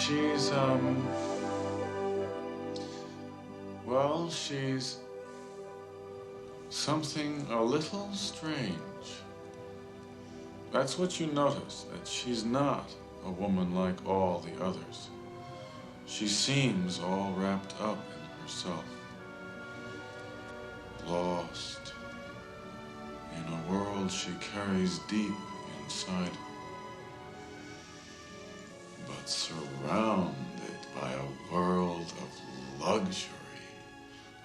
She's, well, she's something a little strange. That's what you notice, that she's not a woman like all the others. She seems all wrapped up in herself, lost in a world she carries deep inside, but surrounded by a world of luxury,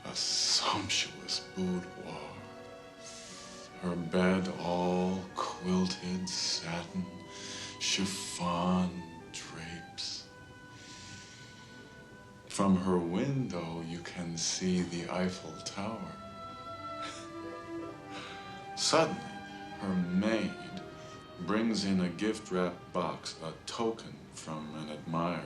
a sumptuous boudoir. Her bed all quilted satin, chiffon drapes. From her window, you can see the Eiffel Tower. Suddenly, her maid brings in a gift-wrapped box, a token from an admirer.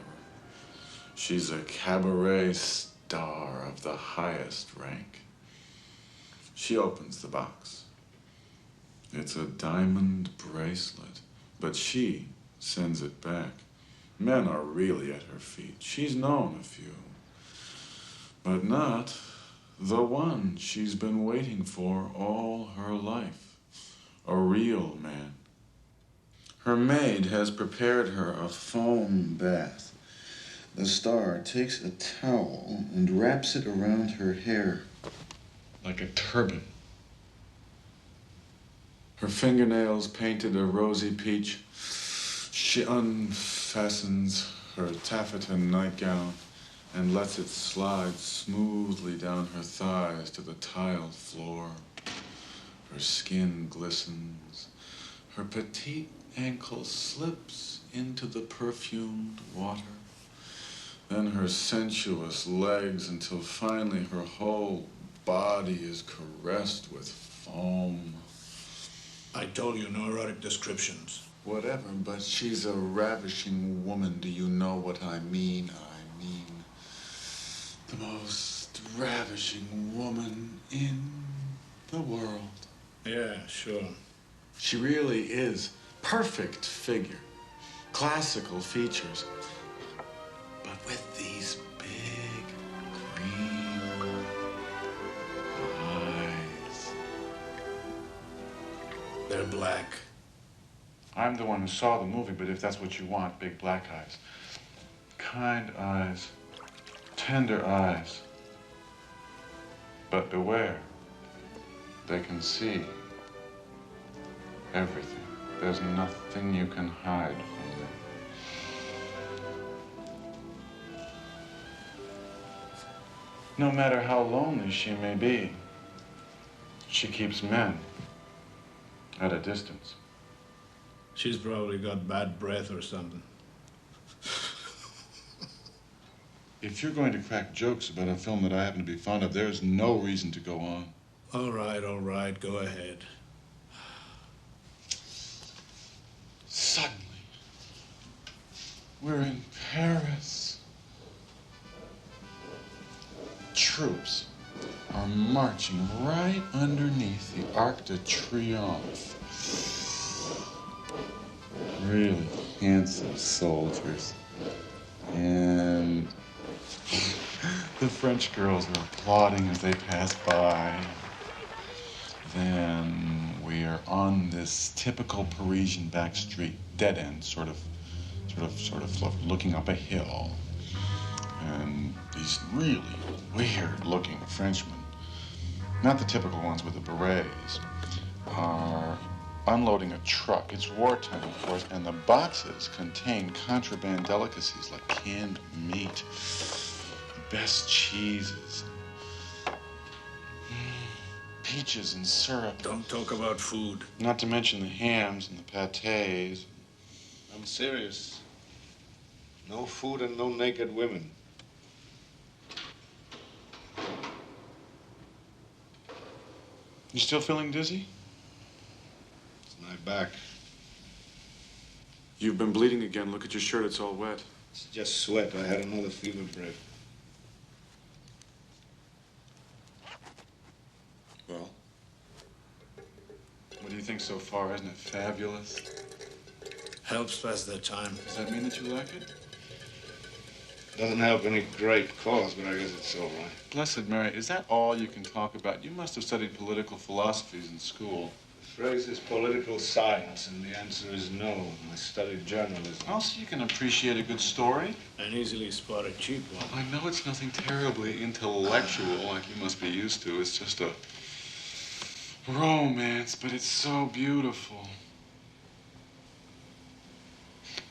She's a cabaret star of the highest rank. She opens the box. It's a diamond bracelet, but she sends it back. Men are really at her feet. She's known a few, but not the one she's been waiting for all her life, a real man. Her maid has prepared her a foam bath. The star takes a towel and wraps it around her hair like a turban. Her fingernails painted a rosy peach. She unfastens her taffeta nightgown and lets it slide smoothly down her thighs to the tiled floor. Her skin glistens. Her petite ankle slips into the perfumed water. Then her sensuous legs until finally her whole body is caressed with foam. I told you, no erotic descriptions. Whatever, but she's a ravishing woman. Do you know what I mean? I mean the most ravishing woman in the world. Yeah, sure. She really is. Perfect figure. Classical features. But with these big green eyes. They're black. I'm the one who saw the movie, but if that's what you want, big black eyes. Kind eyes. Tender eyes. But beware. They can see everything. There's nothing you can hide from them. No matter how lonely she may be, she keeps men at a distance. She's probably got bad breath or something. If you're going to crack jokes about a film that I happen to be fond of, there's no reason to go on. All right, go ahead. Suddenly, we're in Paris. Troops are marching right underneath the Arc de Triomphe. Really handsome soldiers. And the French girls are applauding as they pass by. Then we are on this typical Parisian back street, dead end, sort of looking up a hill. And these really weird-looking Frenchmen, not the typical ones with the berets, are unloading a truck. It's wartime, of course, and the boxes contain contraband delicacies like canned meat, the best cheeses, peaches and syrup. Don't talk about food. Not to mention the hams and the pâtés. I'm serious. No food and no naked women. You still feeling dizzy? It's my back. You've been bleeding again. Look at your shirt. It's all wet. It's just sweat. I had another fever break. Well, what do you think so far? Isn't it fabulous? Helps pass the time. Does that mean that you like it? Doesn't help any great cause, but I guess it's all right. Blessed Mary, is that all you can talk about? You must have studied political philosophies in school. The phrase is political science, and the answer is no. I studied journalism. Oh, so you can appreciate a good story? And easily spot a cheap one. I know it's nothing terribly intellectual like you must be used to. It's just a romance, but it's so beautiful.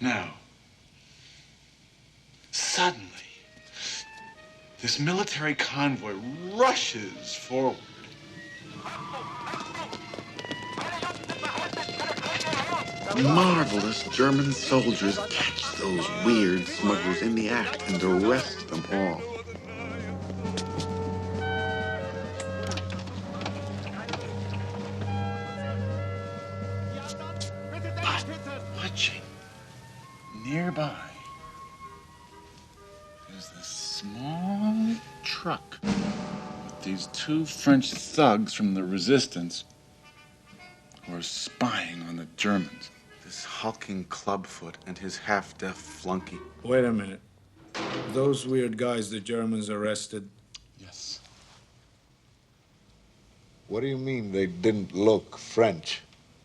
Now, suddenly, this military convoy rushes forward. Marvelous German soldiers catch those weird smugglers in the act and arrest them all. But watching nearby is this small truck with these two French thugs from the resistance who are spying on the Germans. This hulking clubfoot and his half-deaf flunky. Wait a minute. Those weird guys the Germans arrested? Yes. What do you mean they didn't look French?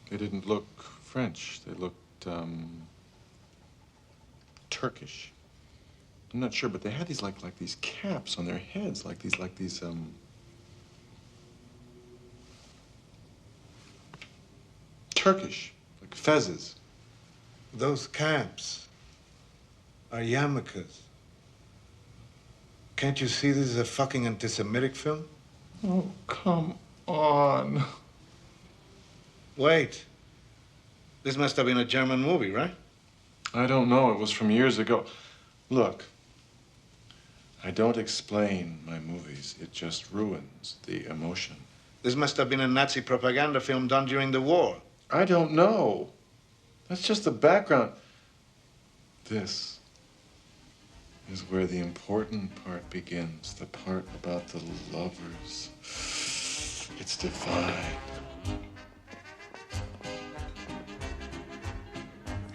They didn't look French. They looked, Turkish. I'm not sure, but they had these, like these caps on their heads, like these, Turkish, like fezzes. Those caps are yarmulkes. Can't you see this is a fucking anti-Semitic film? Oh, come on. Wait. This must have been a German movie, right? I don't know. It was from years ago. Look, I don't explain my movies. It just ruins the emotion. This must have been a Nazi propaganda film done during the war. I don't know. That's just the background. This is where the important part begins, the part about the lovers. It's divine.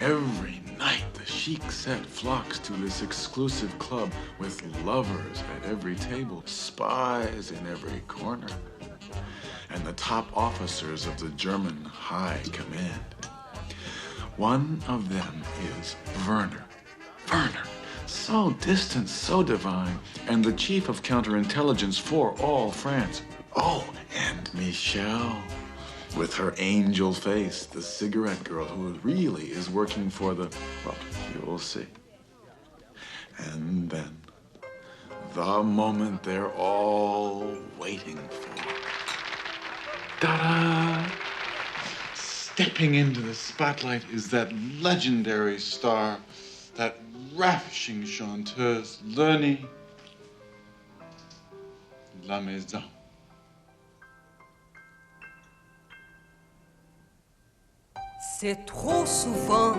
Every night, the chic set flocks to this exclusive club with lovers at every table, spies in every corner, and the top officers of the German High Command. One of them is Werner. Werner, so distant, so divine, and the chief of counterintelligence for all France. Oh, and Michelle, with her angel face, the cigarette girl who really is working for the, well, you will see. And then, the moment they're all waiting for. Ta-da! Stepping into the spotlight is that legendary star, that ravishing chanteuse, Leni La Maison. C'est trop souvent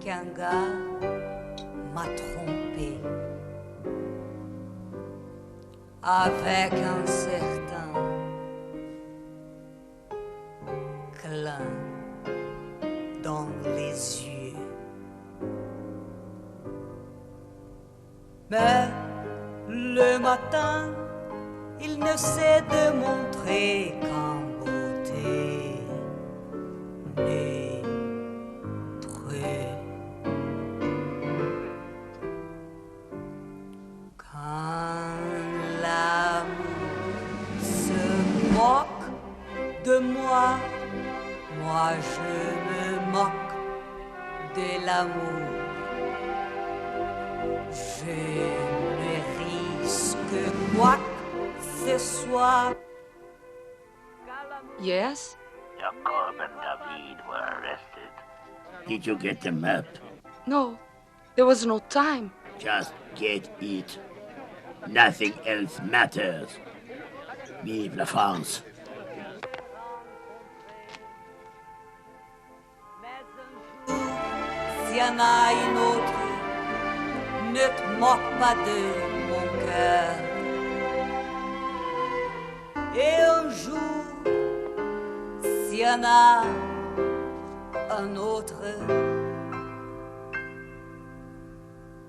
qu'un gars m'a trompé avec un certain clin dans les yeux. Mais le matin, il ne s'est démontré qu'en beauté ni près. Quand l'amour se moque de moi, moi je me moque de l'amour. Je ne risque quoi que ce soit. Yes? Jacob and David were arrested. Did you get the map? No, there was no time. Just get it. Nothing else matters. Vive la France. S'il y en a une autre, ne te moque pas de mon cœur. Et un jour, s'il y en a un autre,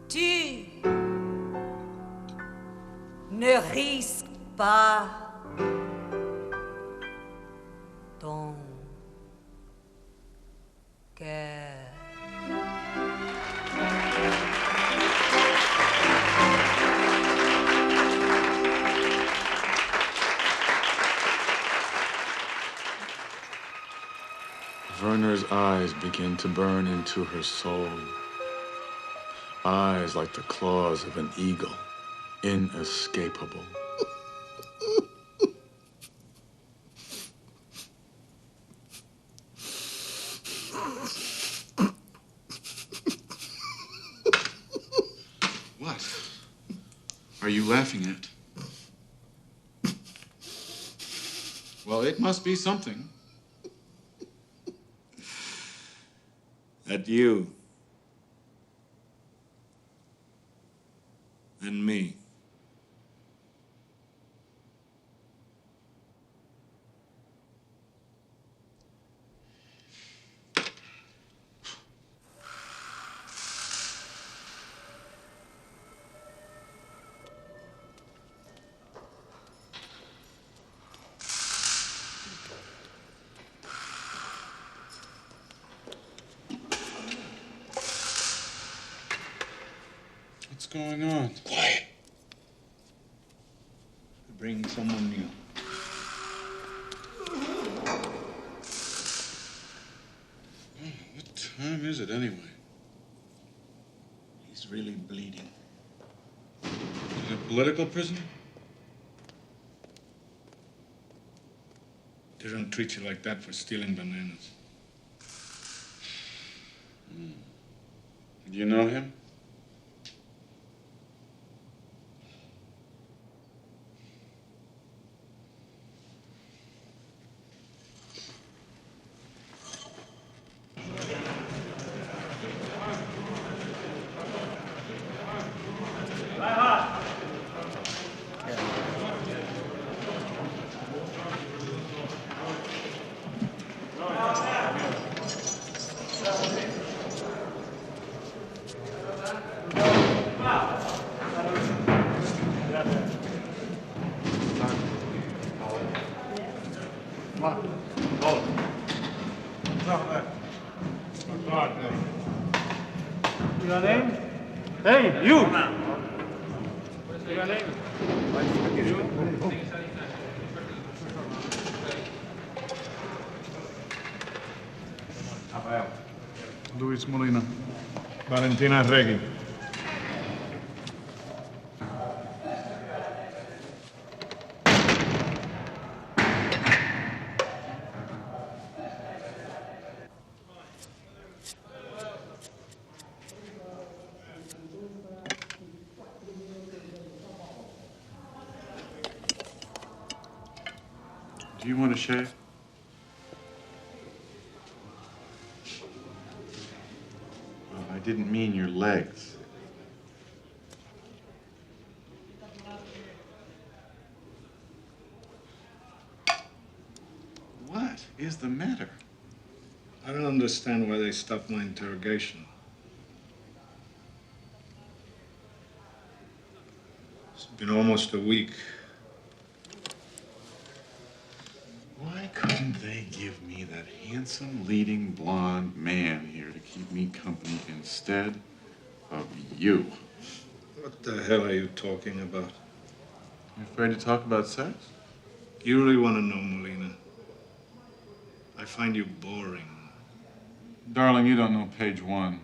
Tu ne risques pas ton cœur. Werner's eyes begin to burn into her soul. Eyes like the claws of an eagle, inescapable. What are you laughing at? Well, it must be something. At you. And me. What's going on? Quiet. Bring someone new. What time is it anyway? He's really bleeding. Is it a political prisoner? They don't treat you like that for stealing bananas. Do you know him? Your name? Hey, you! What's your name? Luis Molina. Valentina Reggi. Do you want to shave? Well, I didn't mean your legs. What is the matter? I don't understand why they stopped my interrogation. It's been almost a week. Why couldn't they give me that handsome, leading blonde man here to keep me company instead of you? What the hell are you talking about? You afraid to talk about sex? You really want to know, Molina? I find you boring. Darling, you don't know page 1.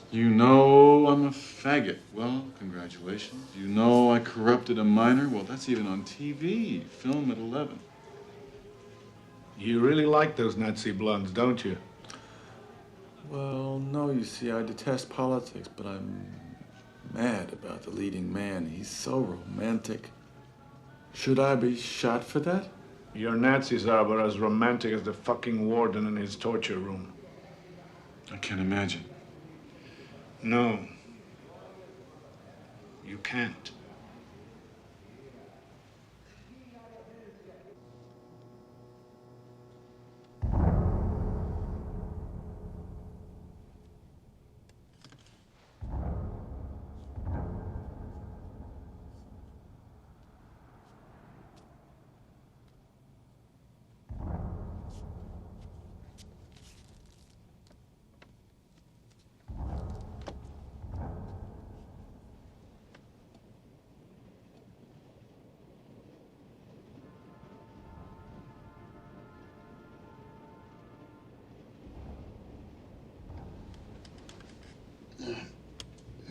You know I'm a faggot. Well, congratulations. You know I corrupted a minor. Well, that's even on TV. Film at 11. You really like those Nazi blondes, don't you? Well, no, you see, I detest politics, but I'm mad about the leading man. He's so romantic. Should I be shot for that? Your Nazis are about as romantic as the fucking warden in his torture room. I can't imagine. No. You can't.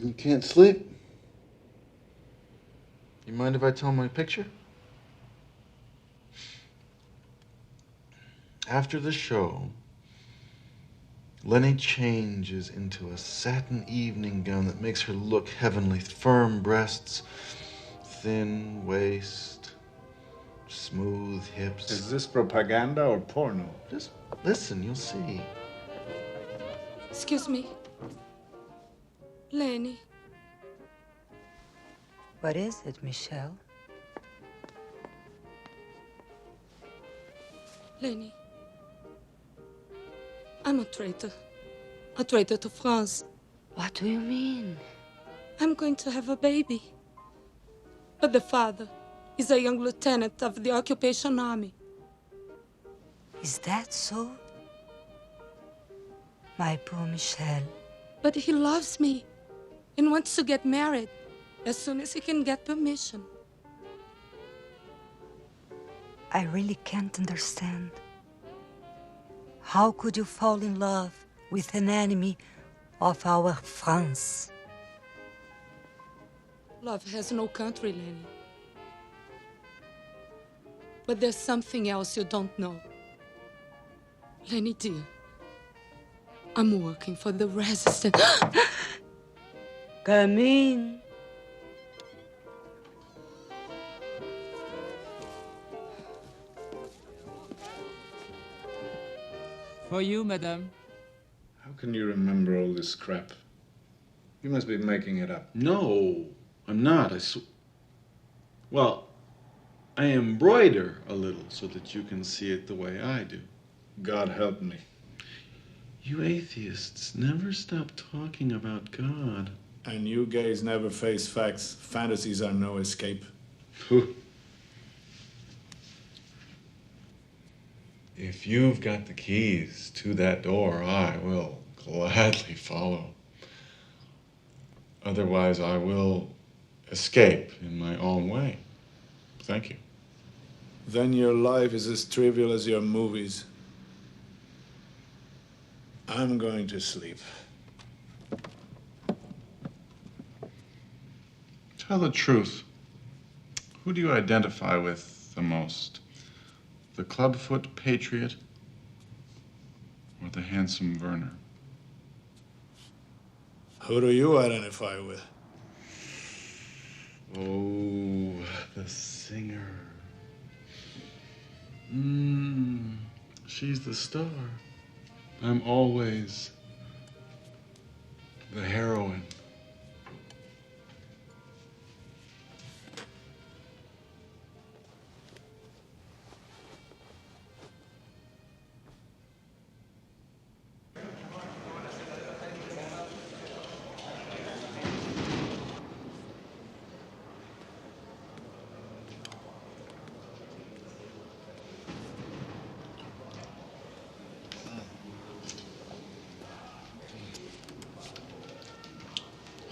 You can't sleep? You mind if I tell my picture? After the show, Lenny changes into a satin evening gown that makes her look heavenly. Firm breasts, thin waist, smooth hips. Is this propaganda or porno? Just listen, you'll see. Excuse me. Lenny. What is it, Michelle? Lenny. I'm a traitor. A traitor to France. What do you mean? I'm going to have a baby. But the father is a young lieutenant of the occupation army. Is that so? My poor Michelle. But he loves me and wants to get married as soon as he can get permission. I really can't understand. How could you fall in love with an enemy of our France? Love has no country, Lenny. But there's something else you don't know. Lenny, dear, I'm working for the resistance. Come in. For you, madame. How can you remember all this crap? You must be making it up. No, I'm not. Well, I embroider a little so that you can see it the way I do. God help me. You atheists never stop talking about God. And you gays never face facts. Fantasies are no escape. If you've got the keys to that door, I will gladly follow. Otherwise, I will escape in my own way. Thank you. Then your life is as trivial as your movies. I'm going to sleep. Tell the truth. Who do you identify with the most? The clubfoot patriot or the handsome Werner? Who do you identify with? Oh, the singer. She's the star. I'm always the heroine.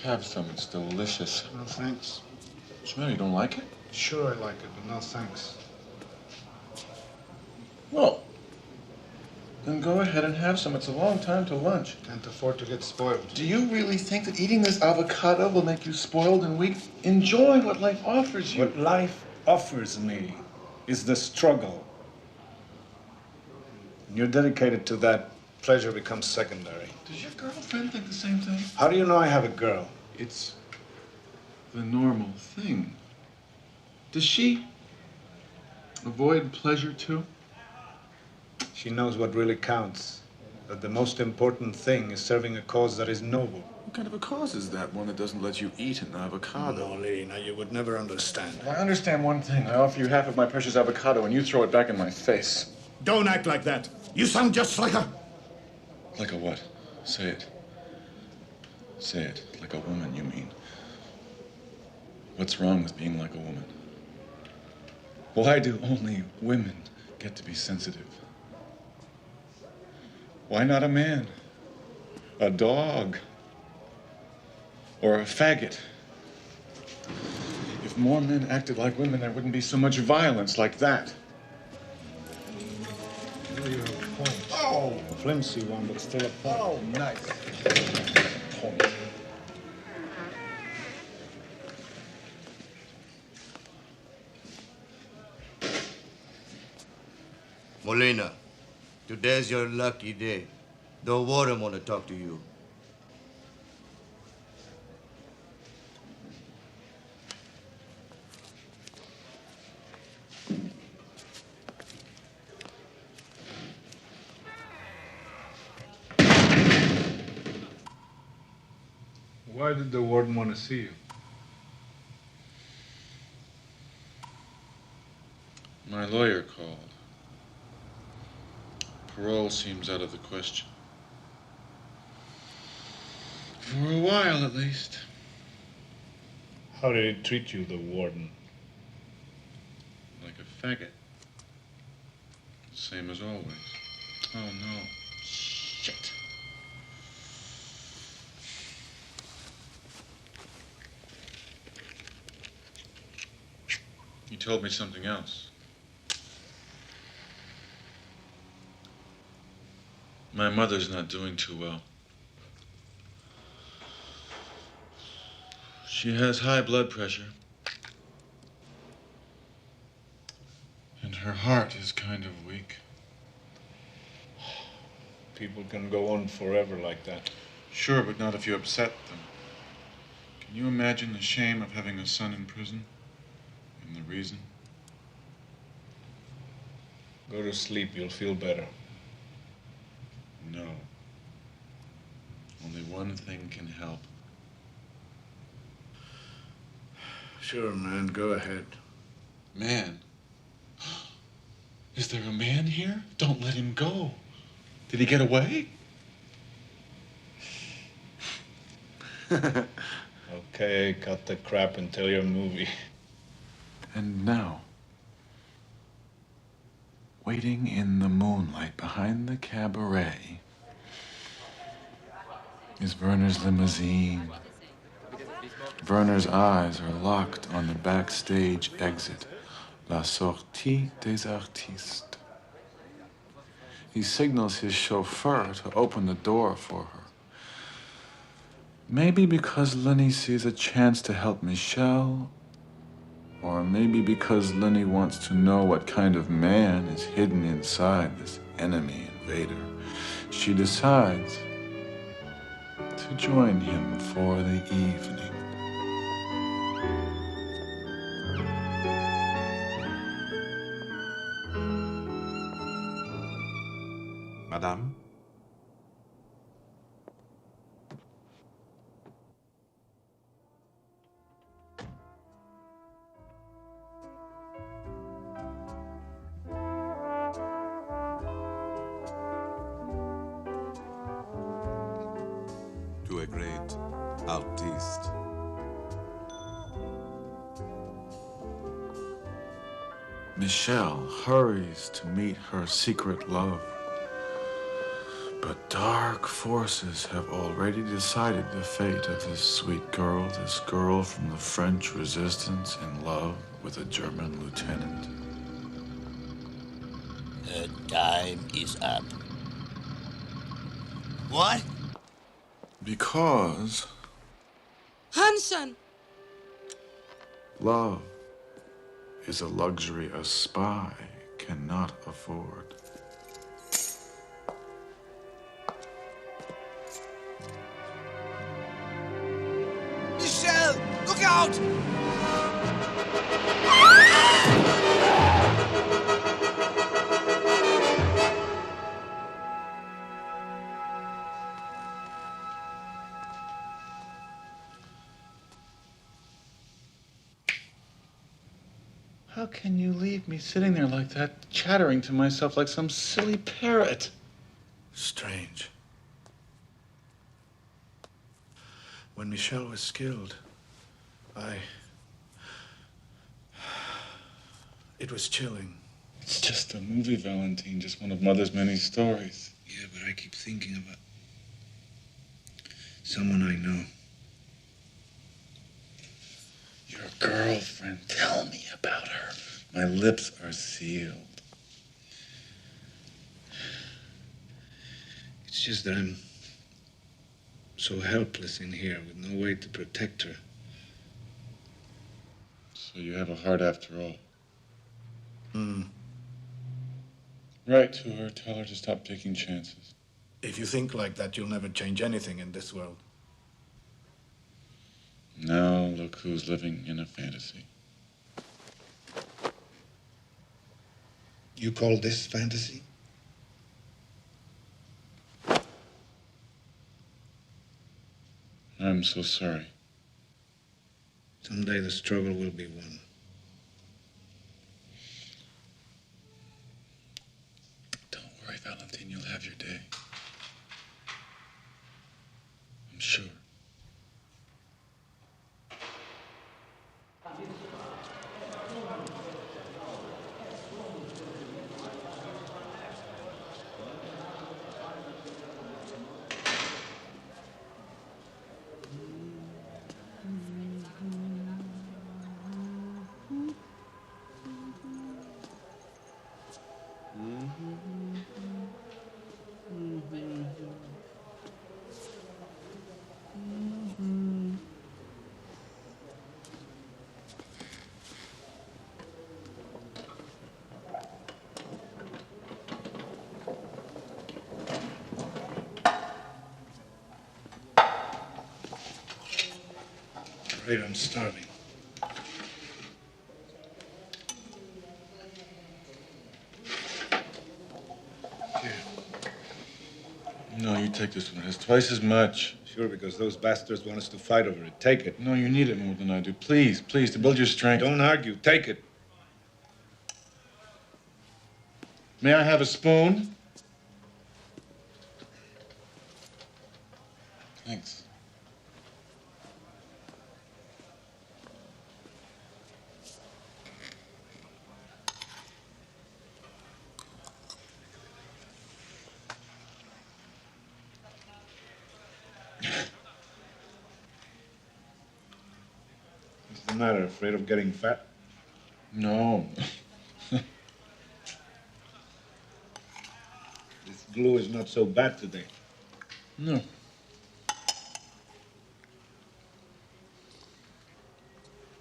Have some, it's delicious. No thanks. What's the matter, you don't like it? Sure, I like it, but no thanks. Well, then go ahead and have some. It's a long time to lunch. Can't afford to get spoiled. Do you really think that eating this avocado will make you spoiled and weak? Enjoy what life offers you. What life offers me is the struggle. When you're dedicated to that, pleasure becomes secondary. Does your girlfriend think the same thing? How do you know I have a girl? It's the normal thing. Does she avoid pleasure too? She knows what really counts. That the most important thing is serving a cause that is noble. What kind of a cause is that? One that doesn't let you eat an avocado? No, Lena, you would never understand. I understand one thing. I offer you half of my precious avocado and you throw it back in my face. Don't act like that. You sound just like a... Like a what? Say it. Say it. Like a woman, you mean. What's wrong with being like a woman? Why do only women get to be sensitive? Why not a man? A dog? Or a faggot? If more men acted like women, there wouldn't be so much violence like that. Oh! Flimsy one, but still a point. Oh, nice. Point. Molina, today's your lucky day. The warden want to talk to you. Why did the warden want to see you? My lawyer called. Parole seems out of the question. For a while, at least. How did he treat you, the warden? Like a faggot. Same as always. Oh, no. Shit. He told me something else. My mother's not doing too well. She has high blood pressure. And her heart is kind of weak. People can go on forever like that. Sure, but not if you upset them. Can you imagine the shame of having a son in prison? And the reason? Go to sleep, you'll feel better. No. Only one thing can help. Sure, man, go ahead. Man? Is there a man here? Don't let him go. Did he get away? Okay, cut the crap and tell your movie. And now, waiting in the moonlight behind the cabaret, is Werner's limousine. Werner's eyes are locked on the backstage exit, la sortie des artistes. He signals his chauffeur to open the door for her. Maybe because Lenny sees a chance to help Michelle, or maybe because Lenny wants to know what kind of man is hidden inside this enemy invader. She decides to join him for the evening. Madame? To a great artist. Michelle hurries to meet her secret love. But dark forces have already decided the fate of this girl from the French resistance in love with a German lieutenant. The time is up. What? Because Hansen! love is a luxury a spy cannot afford. Michelle, look out! How can you leave me sitting there like that, chattering to myself like some silly parrot? Strange. When Michelle was killed, it was chilling. It's just a movie, Valentine, just one of Mother's many stories. Yeah, but I keep thinking about someone I know. Your girlfriend, tell me about her. My lips are sealed. It's just that I'm so helpless in here with no way to protect her. So you have a heart after all. Write to her, tell her to stop taking chances. If you think like that, you'll never change anything in this world. Now look who's living in a fantasy. You call this fantasy? I'm so sorry. Someday the struggle will be won. Don't worry, Valentine, you'll have your day. I'm sure. Afraid I'm starving. Here. No, you take this one. It has twice as much. Sure, because those bastards want us to fight over it. Take it. No, you need it more than I do. Please, please, to build your strength. Don't argue. Take it. May I have a spoon? Thanks. What's the matter? Afraid of getting fat? No. This glue is not so bad today. No.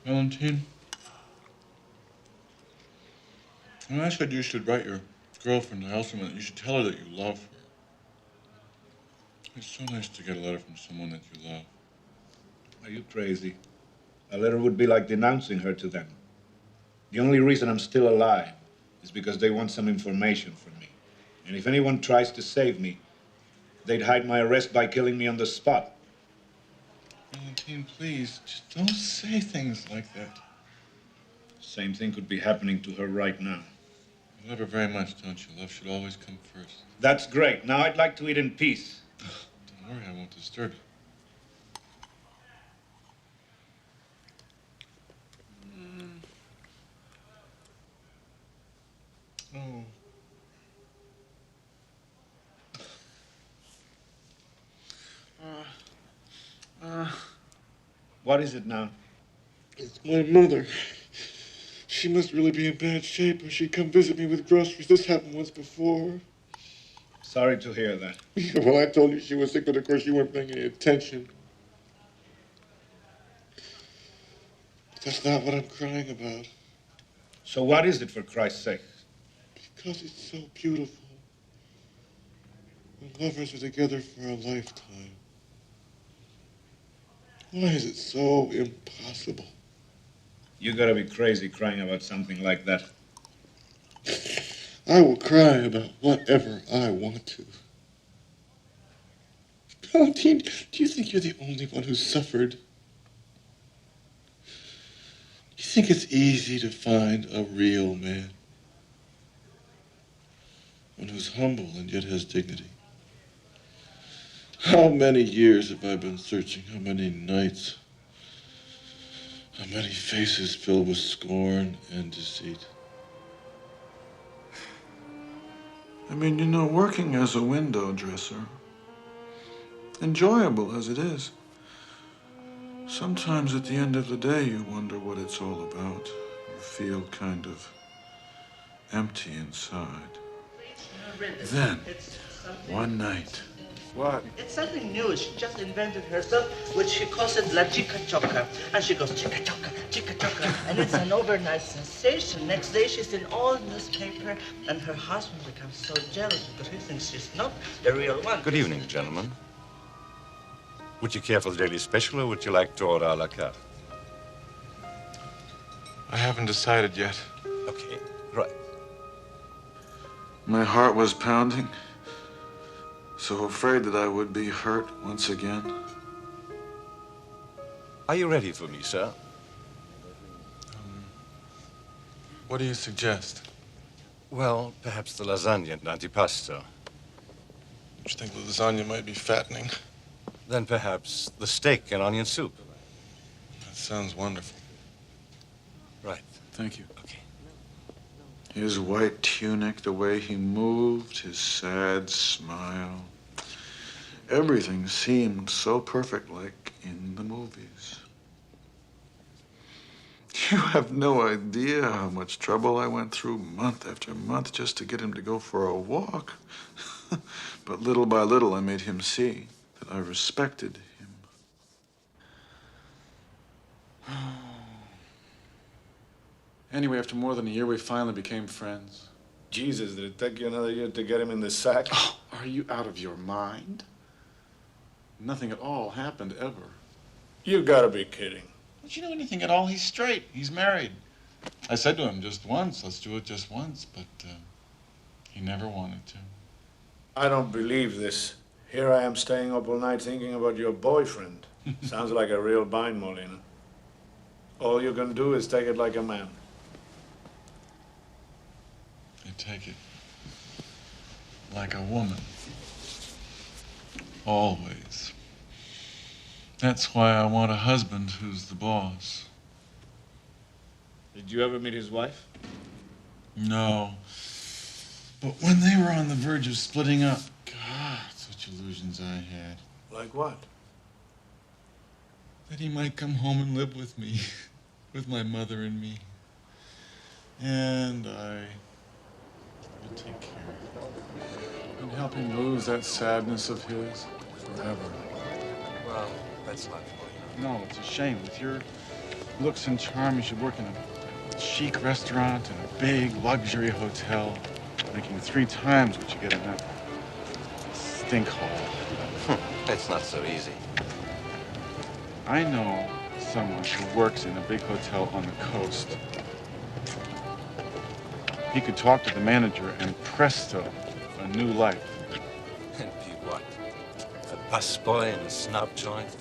Valentine, when I said you should write your girlfriend, I also meant you should tell her that you love her. It's so nice to get a letter from someone that you love. Are you crazy? A letter would be like denouncing her to them. The only reason I'm still alive is because they want some information from me. And if anyone tries to save me, they'd hide my arrest by killing me on the spot. Valentine, please, just don't say things like that. Same thing could be happening to her right now. You love her very much, don't you? Love should always come first. That's great. Now I'd like to eat in peace. Don't worry, I won't disturb you. Oh. What is it now? It's my mother. She must really be in bad shape or she'd come visit me with groceries. This happened once before. Sorry to hear that. Yeah, well, I told you she was sick, but of course you weren't paying any attention. But that's not what I'm crying about. So what is it, for Christ's sake? Because it's so beautiful. When lovers are together for a lifetime. Why is it so impossible? You gotta be crazy crying about something like that. I will cry about whatever I want to. Valentine, do you think you're the only one who's suffered? Do you think it's easy to find a real man? One who's humble and yet has dignity? How many years have I been searching? How many nights? How many faces filled with scorn and deceit? I mean, you know, working as a window dresser, enjoyable as it is, sometimes at the end of the day you wonder what it's all about. You feel kind of empty inside. Then, one night, What? It's something new. She just invented herself, which she calls it La Chica Choca. And she goes, Chica Choca, Chica Choca. And it's an overnight sensation. Next day, she's in all newspaper, and her husband becomes so jealous because he thinks she's not the real one. Good evening, gentlemen. Would you care for the daily special, or would you like to order a la carte? I haven't decided yet. Okay, right. My heart was pounding, so afraid that I would be hurt once again. Are you ready for me, sir? What do you suggest? Well, perhaps the lasagna and antipasto. You think the lasagna might be fattening? Then perhaps the steak and onion soup. That sounds wonderful. Right. Thank you. Okay. His white tunic, the way he moved, his sad smile. Everything seemed so perfect, like in the movies. You have no idea how much trouble I went through month after month just to get him to go for a walk. But little by little, I made him see that I respected him. Anyway, after more than a year, we finally became friends. Jesus, did it take you another year to get him in the sack? Oh, are you out of your mind? Nothing at all happened ever. You gotta be kidding. Don't you know anything at all? He's straight. He's married. I said to him just once, let's do it just once, but he never wanted to. I don't believe this. Here I am staying up all night thinking about your boyfriend. Sounds like a real bind, Molina. All you can do is take it like a man. I take it like a woman. Always. That's why I want a husband who's the boss. Did you ever meet his wife? No. But when they were on the verge of splitting up, God, such illusions I had. Like what? That he might come home and live with me, with my mother and me. And I would take care of him and help him lose that sadness of his forever. Well, that's not for you. No, it's a shame. With your looks and charm, you should work in a chic restaurant and a big luxury hotel, making 3 times what you get in that stink hole. It's not so easy. I know someone who works in a big hotel on the coast. He could talk to the manager and presto, a new life. And be what? A busboy in a snob joint?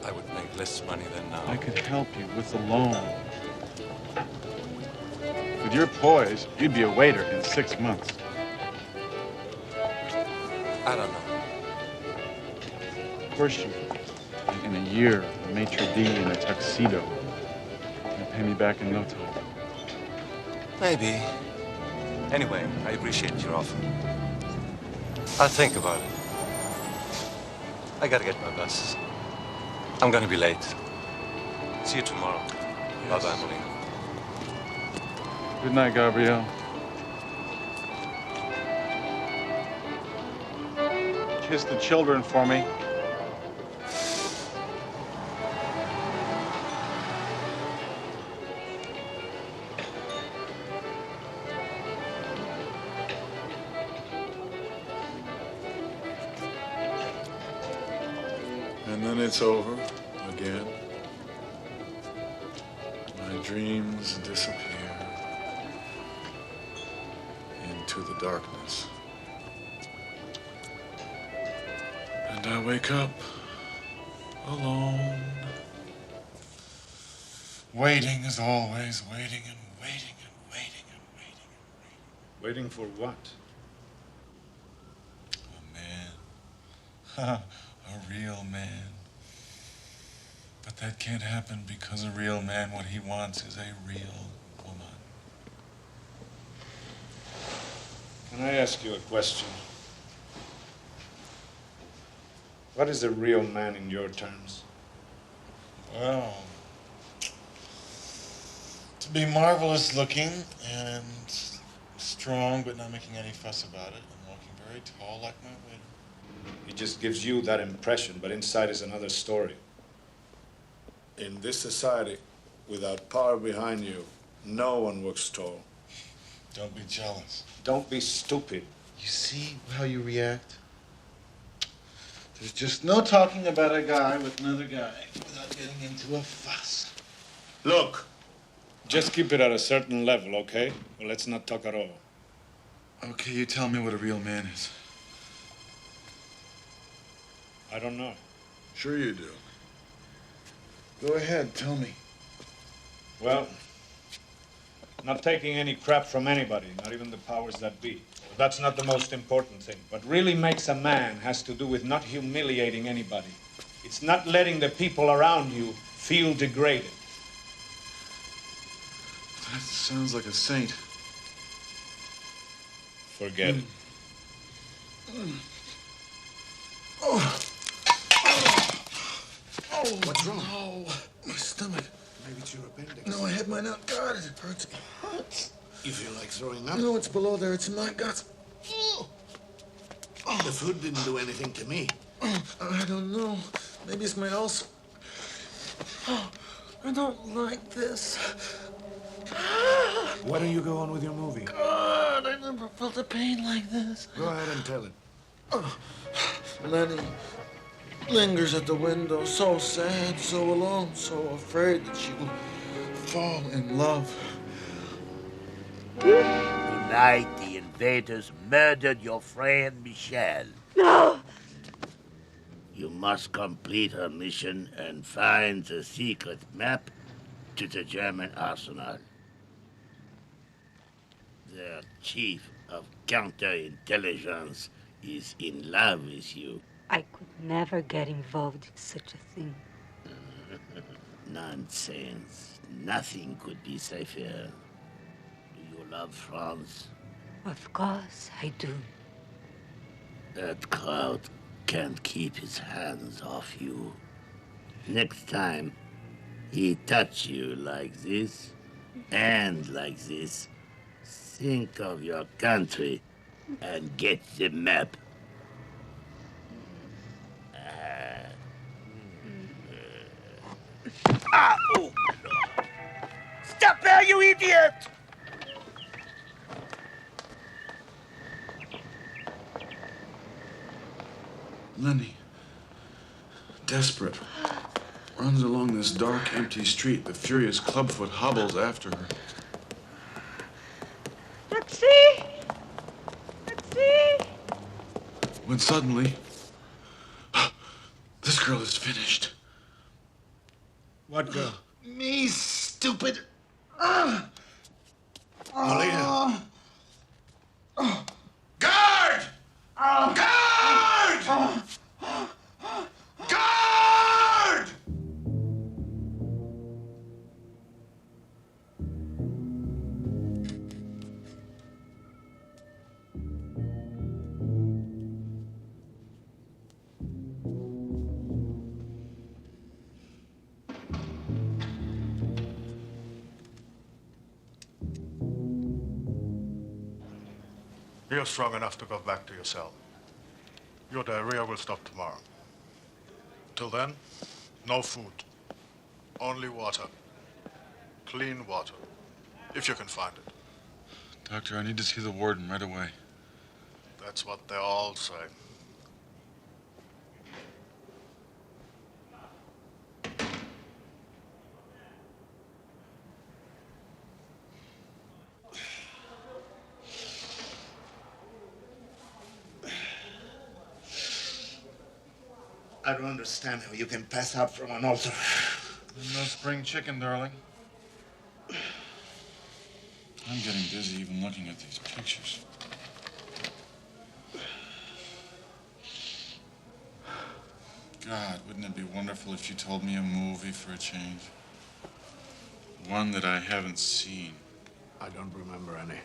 I would make less money than now. I could help you with the loan. With your poise, you'd be a waiter in 6 months. I don't know. Of course you could. In a year, a maitre d' in a tuxedo. You'll pay me back in no time. Maybe. Anyway, I appreciate your offer. I'll think about it. I gotta get my bus. I'm gonna be late. See you tomorrow. Yes. Bye-bye, Molina. Good night, Gabrielle. Kiss the children for me. And then it's over again. My dreams disappear into the darkness. And I wake up alone. Waiting as always, waiting and waiting and waiting and waiting and waiting. Waiting for what? A man. A real man. But that can't happen because a real man, what he wants is a real woman. Can I ask you a question? What is a real man in your terms? Well, to be marvelous looking and strong, but not making any fuss about it, and walking very tall like my waiter. He just gives you that impression, but inside is another story. In this society, without power behind you, no one works tall. Don't be jealous. Don't be stupid. You see how you react? There's just no talking about a guy with another guy without getting into a fuss. Look, just keep it at a certain level, okay? Well, let's not talk at all. Okay, you tell me what a real man is. I don't know. Sure you do. Go ahead, tell me. Well, not taking any crap from anybody, not even the powers that be. That's not the most important thing. What really makes a man has to do with not humiliating anybody. It's not letting the people around you feel degraded. That sounds like a saint. Forget it. What's wrong? Oh, my stomach. Maybe it's your appendix. No, I had mine out. God, it hurts. It hurts. You feel like throwing up? No, it's below there. It's in my guts. The food didn't do anything to me. I don't know. Maybe it's my ulcer. I don't like this. Why don't you go on with your movie? God, I never felt a pain like this. Go ahead and tell it. Lenny lingers at the window, so sad, so alone, so afraid that she will fall in love. Tonight, the invaders murdered your friend Michelle. No! You must complete her mission and find the secret map to the German arsenal. Their chief of counterintelligence is in love with you. I could never get involved in such a thing. Nonsense. Nothing could be safer. Do you love France? Of course I do. That crowd can't keep his hands off you. Next time he touch you like this and like this, think of your country and get the map. Oh. Stop there, you idiot! Lenny, desperate, runs along this dark, empty street. The furious clubfoot hobbles after her. Taxi! Taxi! When suddenly, this girl is finished. What girl? Me, stupid. Malia. Guard! Guard! Guard! You're strong enough to go back to your cell. Your diarrhea will stop tomorrow. Till then, no food. Only water. Clean water. If you can find it. Doctor, I need to see the warden right away. That's what they all say. I don't understand how you can pass out from an altar. No spring chicken, darling. I'm getting dizzy even looking at these pictures. God, wouldn't it be wonderful if you told me a movie for a change? One that I haven't seen. I don't remember any.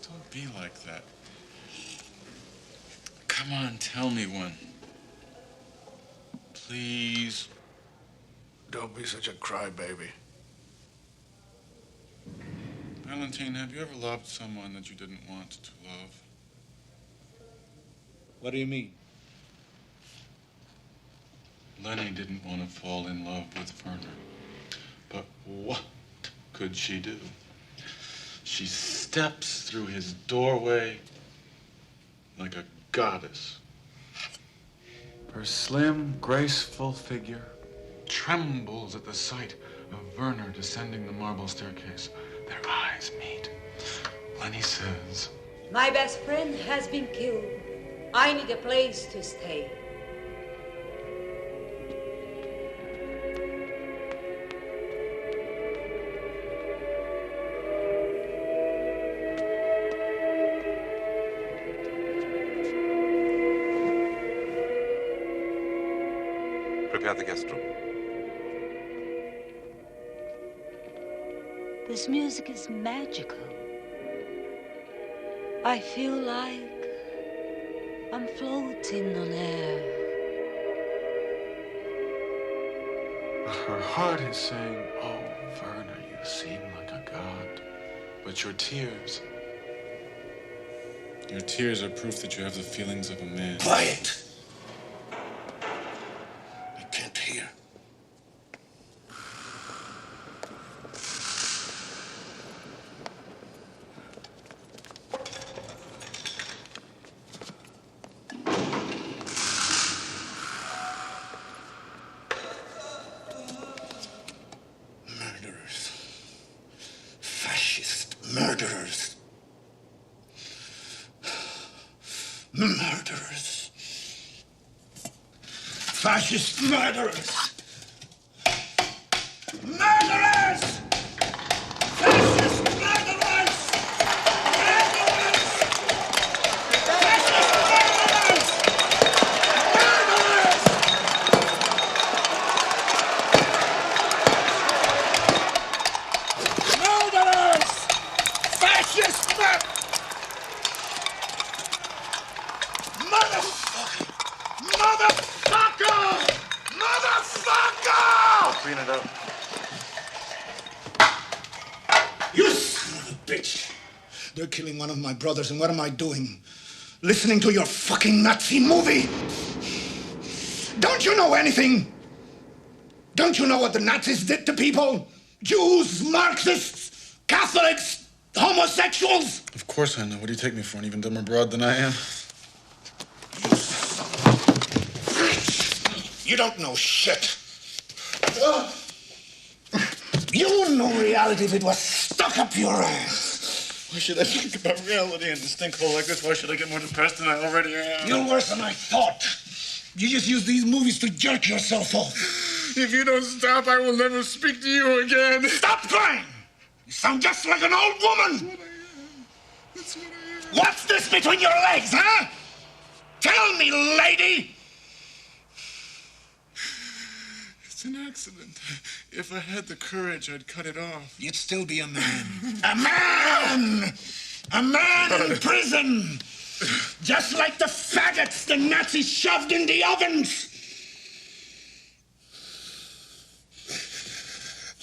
Don't be like that. Come on, tell me one. Please. Don't be such a crybaby. Valentine, have you ever loved someone that you didn't want to love? What do you mean? Lenny didn't want to fall in love with Werner. But what could she do? She steps through his doorway like a goddess. Her slim, graceful figure trembles at the sight of Werner descending the marble staircase. Their eyes meet. Lenny says, My best friend has been killed. I need a place to stay. Prepare the guest room. This music is magical. I feel like I'm floating on air. her heart is saying, oh, Werner, you seem like a god. But your tears are proof that you have the feelings of a man. Quiet! I can't hear. Murderers. Fascist murderers. Murderers. Fascist murderers. Murderers! Fascist murderers! Murderers! Fascist murderers! Murderers! Murderers! Fascist murderers! Motherfucker! Motherfucker! Motherfucker! Clean it up. You son of a bitch! They're killing one of my brothers, and what am I doing? Listening to your fucking Nazi movie! Don't you know anything? Don't you know what the Nazis did to people? Jews, Marxists, Catholics, homosexuals? Of course I know. What do you take me for, an even dumber broad than I am? You don't know shit. You know reality if it was stuck up your ass. Why should I think about reality in a stink hole like this? Why should I get more depressed than I already am? You're worse than I thought. You just use these movies to jerk yourself off. If you don't stop, I will never speak to you again. Stop crying! You sound just like an old woman. That's what I am. What's this between your legs, huh? Tell me, lady. It's an accident. If I had the courage, I'd cut it off. You'd still be a man. A man! A man in prison! Just like the faggots the Nazis shoved in the ovens!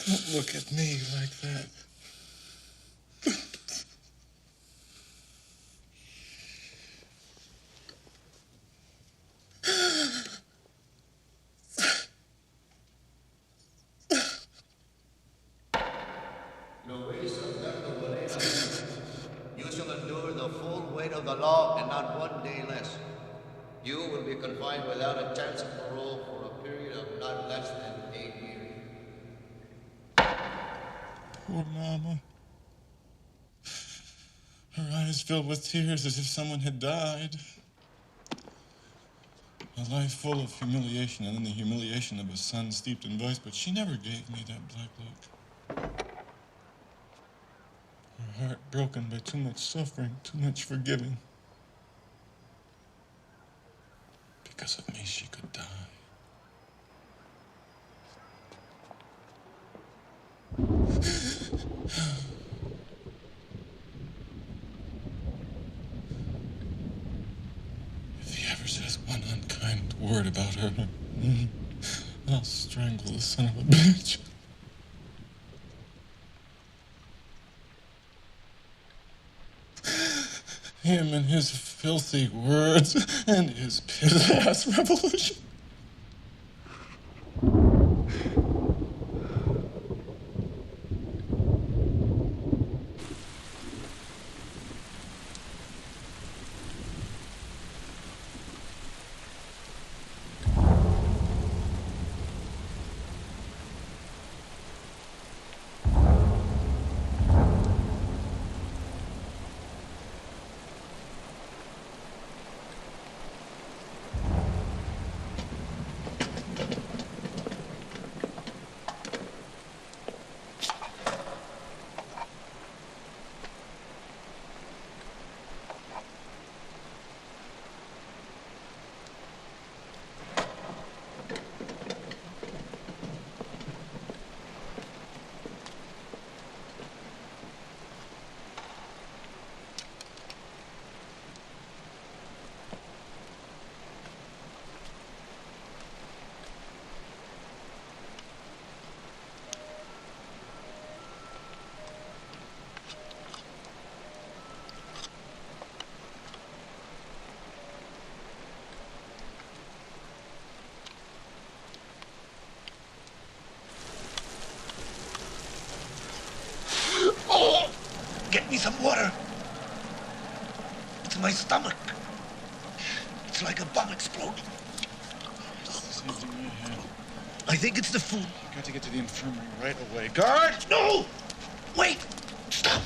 Don't look at me like that. You shall endure the full weight of the law and not 1 day less. You will be confined without a chance of parole for a period of not less than 8 years. Poor Mama. Her eyes filled with tears as if someone had died. A life full of humiliation, and then the humiliation of a son steeped in vice, but she never gave me that black look. Her heart broken by too much suffering, too much forgiving. Because of me, she could die. If he ever says one unkind word about her, I'll strangle the son of a bitch. Him and his filthy words and his piss-ass revolution. Get me some water. It's in my stomach. It's like a bomb exploding. I think it's the food. You got to get to the infirmary right away. Guard! No! Wait! Stop!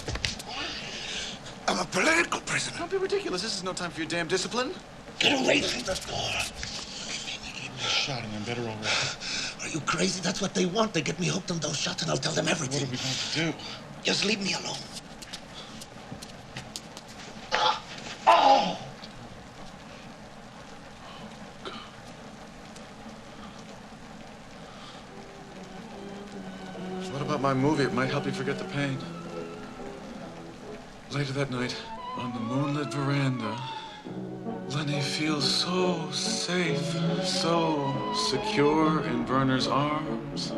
I'm a political prisoner. Don't be ridiculous. This is no time for your damn discipline. Get away from the door. They gave me a shot and I'm better already. Are you crazy? That's what they want. They get me hooked on those shots and I'll tell them everything. What are we going to do? Just leave me alone. Oh! What about my movie? It might help you forget the pain. Later that night, on the moonlit veranda, Lenny feels so safe, so secure in Werner's arms.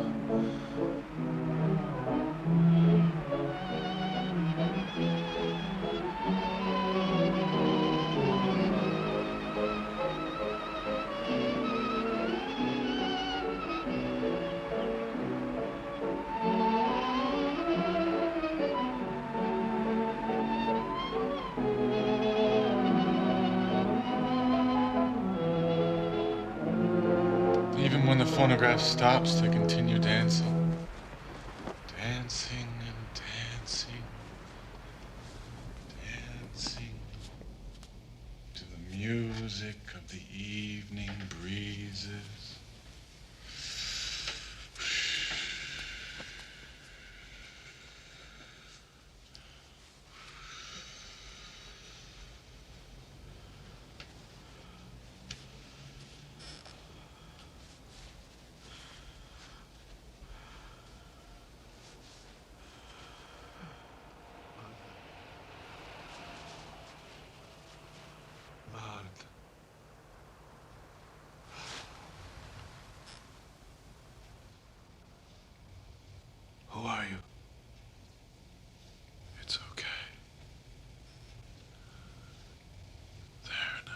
Even when the phonograph stops to continue dancing. Dancing and dancing. Dancing to the music of the evening breezes. Who are you? It's okay. There now.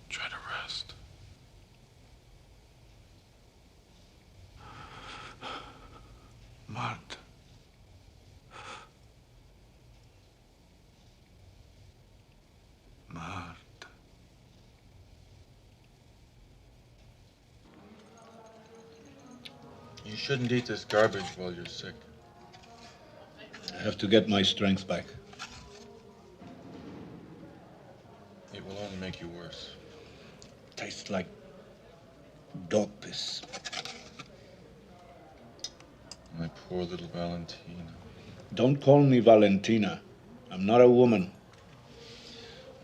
Try to rest. Martha. Martha. You shouldn't eat this garbage while you're sick. I have to get my strength back. It will only make you worse. Tastes like dog piss. My poor little Valentina. Don't call me Valentina. I'm not a woman.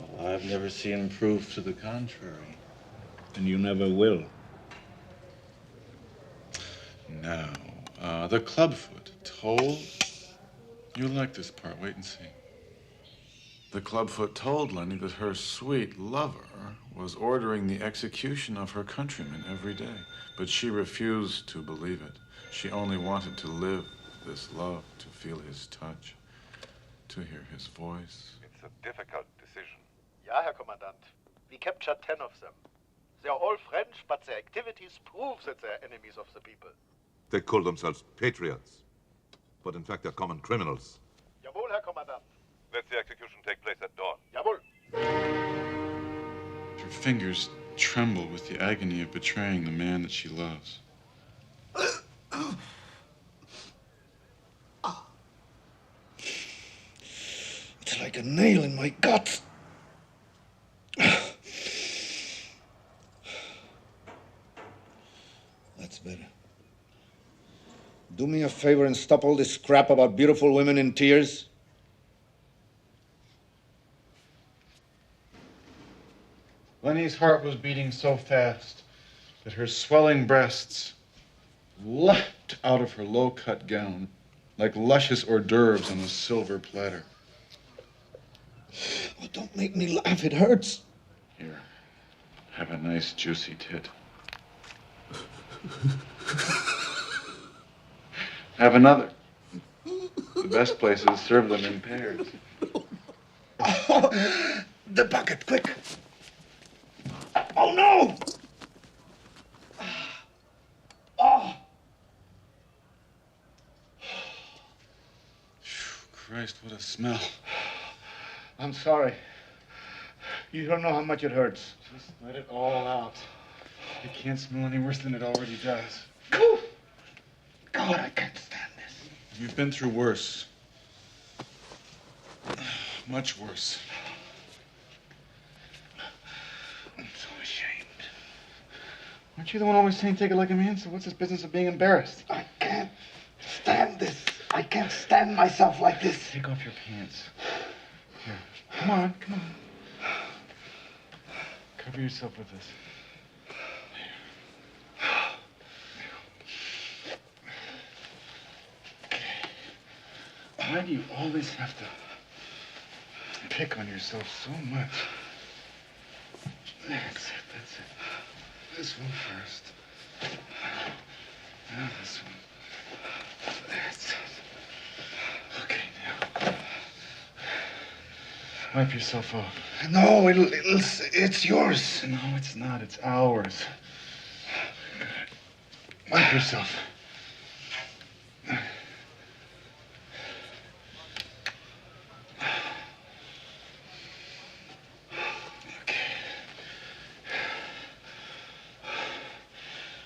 Well, I've never seen proof to the contrary. And you never will. Now, the clubfoot told... You'll like this part. Wait and see. The clubfoot told Lenny that her sweet lover was ordering the execution of her countrymen every day, but she refused to believe it. She only wanted to live this love, to feel his touch, to hear his voice. It's a difficult decision. Ja, Herr Kommandant. We captured 10 of them. They are all French, but their activities prove that they are enemies of the people. They call themselves patriots, but in fact they're common criminals. Jawohl, Herr Kommandant. Let the execution take place at dawn. Jawohl. Her fingers tremble with the agony of betraying the man that she loves. It's like a nail in my gut. That's better. Do me a favor and stop all this crap about beautiful women in tears. Lenny's heart was beating so fast that her swelling breasts leapt out of her low-cut gown like luscious hors d'oeuvres on a silver platter. Oh, don't make me laugh. It hurts. Here, have a nice juicy tit. Have another. The best places serve them in pairs. Oh, the bucket, quick. Oh, no! Oh! Christ, what a smell. I'm sorry. You don't know how much it hurts. Just let it all out. It can't smell any worse than it already does. God, I can't stand this. You've been through worse. Much worse. I'm so ashamed. Aren't you the one always saying take it like a man? So what's this business of being embarrassed? I can't stand this. I can't stand myself like this. Take off your pants. Here. Come on, come on. Cover yourself with this. Why do you always have to pick on yourself so much? That's it, that's it. This one first. Now this one. That's it. Okay, now. Wipe yourself off. No, it's yours. No, it's not. It's ours. Wipe yourself.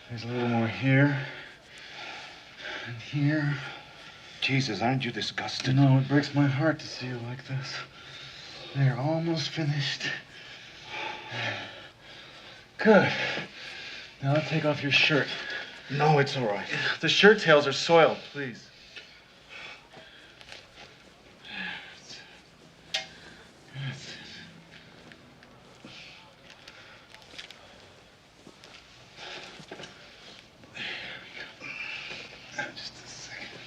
There's a little more here. And here. Jesus, aren't you disgusted? No, it breaks my heart to see you like this. They're almost finished. Good. Now take off your shirt. No, it's all right. The shirt tails are soiled, please. That's it. Just a second.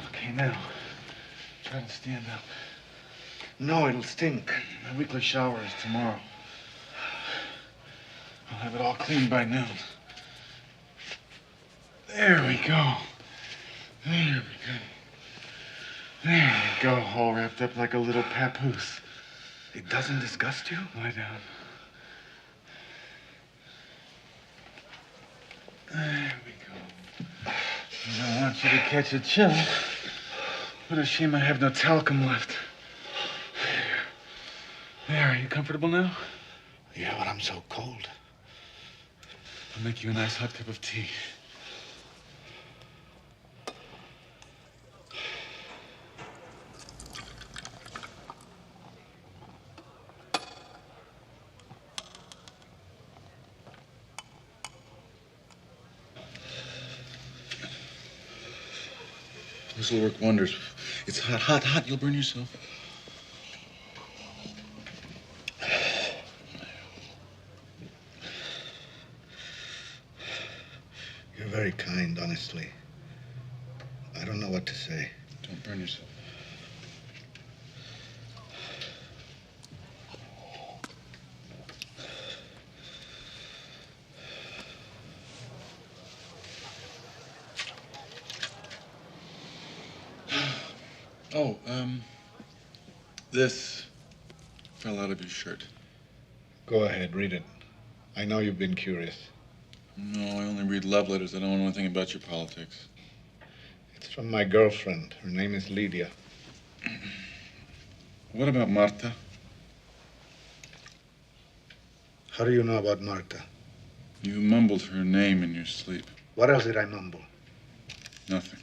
Okay, now, try to stand up. No, it'll stink. My weekly shower is tomorrow. I'll have it all cleaned by noon. There we go. There we go. There we go, all wrapped up like a little papoose. It doesn't disgust you? Lie down. There we go. I don't want you to catch a chill. What a shame I have no talcum left. There, are you comfortable now? Yeah, but I'm so cold. I'll make you a nice hot cup of tea. This will work wonders. It's hot, hot, hot. You'll burn yourself. You're very kind, honestly. I don't know what to say. Don't burn yourself. Oh, this fell out of your shirt. Go ahead, read it. I know you've been curious. No, I only read love letters. I don't know anything about your politics. It's from my girlfriend. Her name is Lydia. What about Marta? How do you know about Marta? You mumbled her name in your sleep. What else did I mumble? Nothing.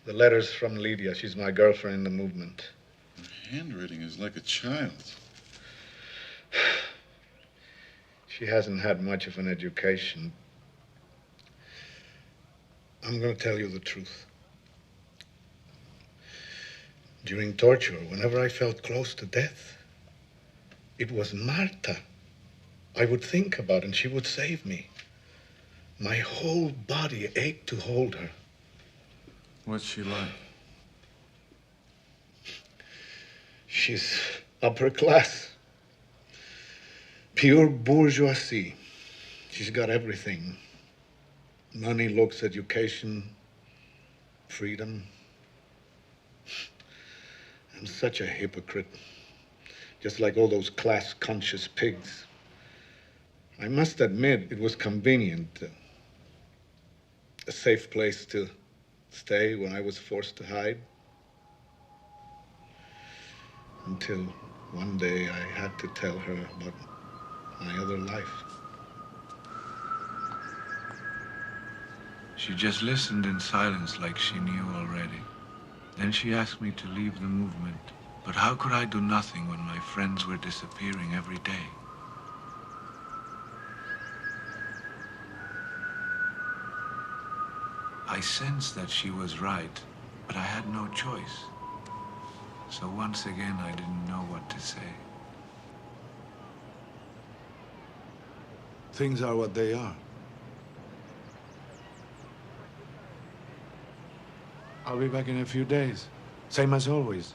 The letter's from Lydia. She's my girlfriend in the movement. Her handwriting is like a child's. She hasn't had much of an education. I'm going to tell you the truth. During torture, whenever I felt close to death, it was Marta I would think about, and she would save me. My whole body ached to hold her. What's she like? She's upper class. Pure bourgeoisie. She's got everything. Money, looks, education, freedom. I'm such a hypocrite. Just like all those class-conscious pigs. I must admit it was convenient. A safe place to stay when I was forced to hide. Until one day I had to tell her about my other life. She just listened in silence like she knew already. Then she asked me to leave the movement. But how could I do nothing when my friends were disappearing every day? I sensed that she was right, but I had no choice. So once again, I didn't know what to say. Things are what they are. I'll be back in a few days. Same as always.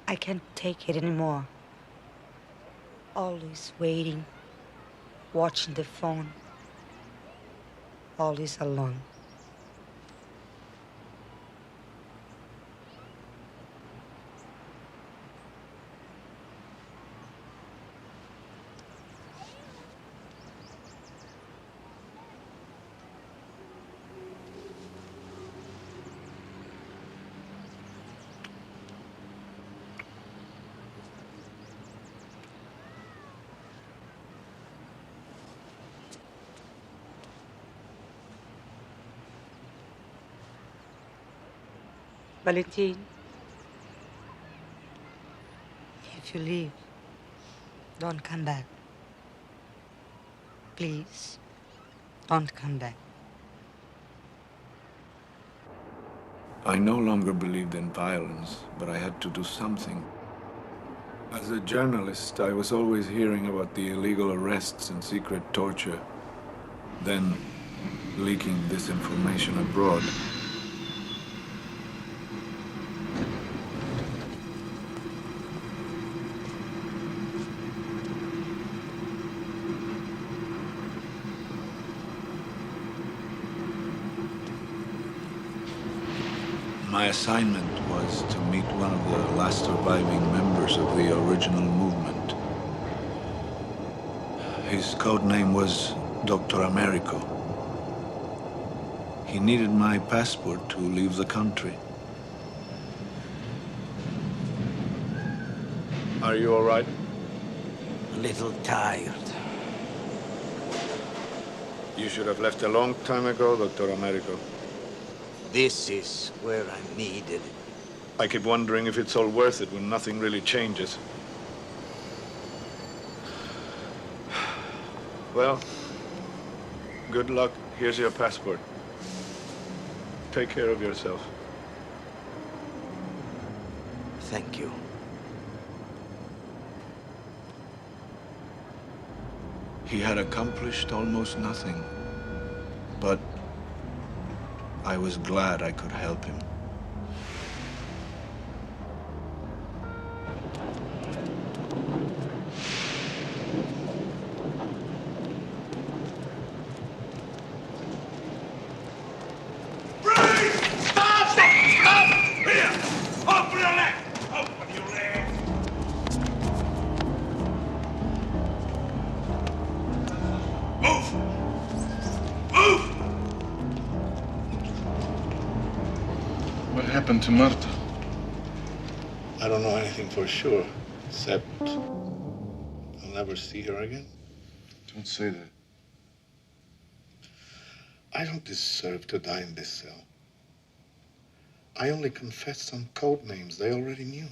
I can't take it anymore. Always waiting, watching the phone. Always alone. Valentin, if you leave, don't come back. Please, don't come back. I no longer believed in violence, but I had to do something. As a journalist, I was always hearing about the illegal arrests and secret torture, then leaking this information abroad. My assignment was to meet one of the last surviving members of the original movement. His code name was Dr. Americo. He needed my passport to leave the country. Are you all right? A little tired. You should have left a long time ago, Dr. Americo. This is where I'm needed. I keep wondering if it's all worth it when nothing really changes. Well, good luck. Here's your passport. Take care of yourself. Thank you. He had accomplished almost nothing, but I was glad I could help him. happened to Marta? I don't know anything for sure, except I'll never see her again. Don't say that. I don't deserve to die in this cell. I only confessed some code names they already knew.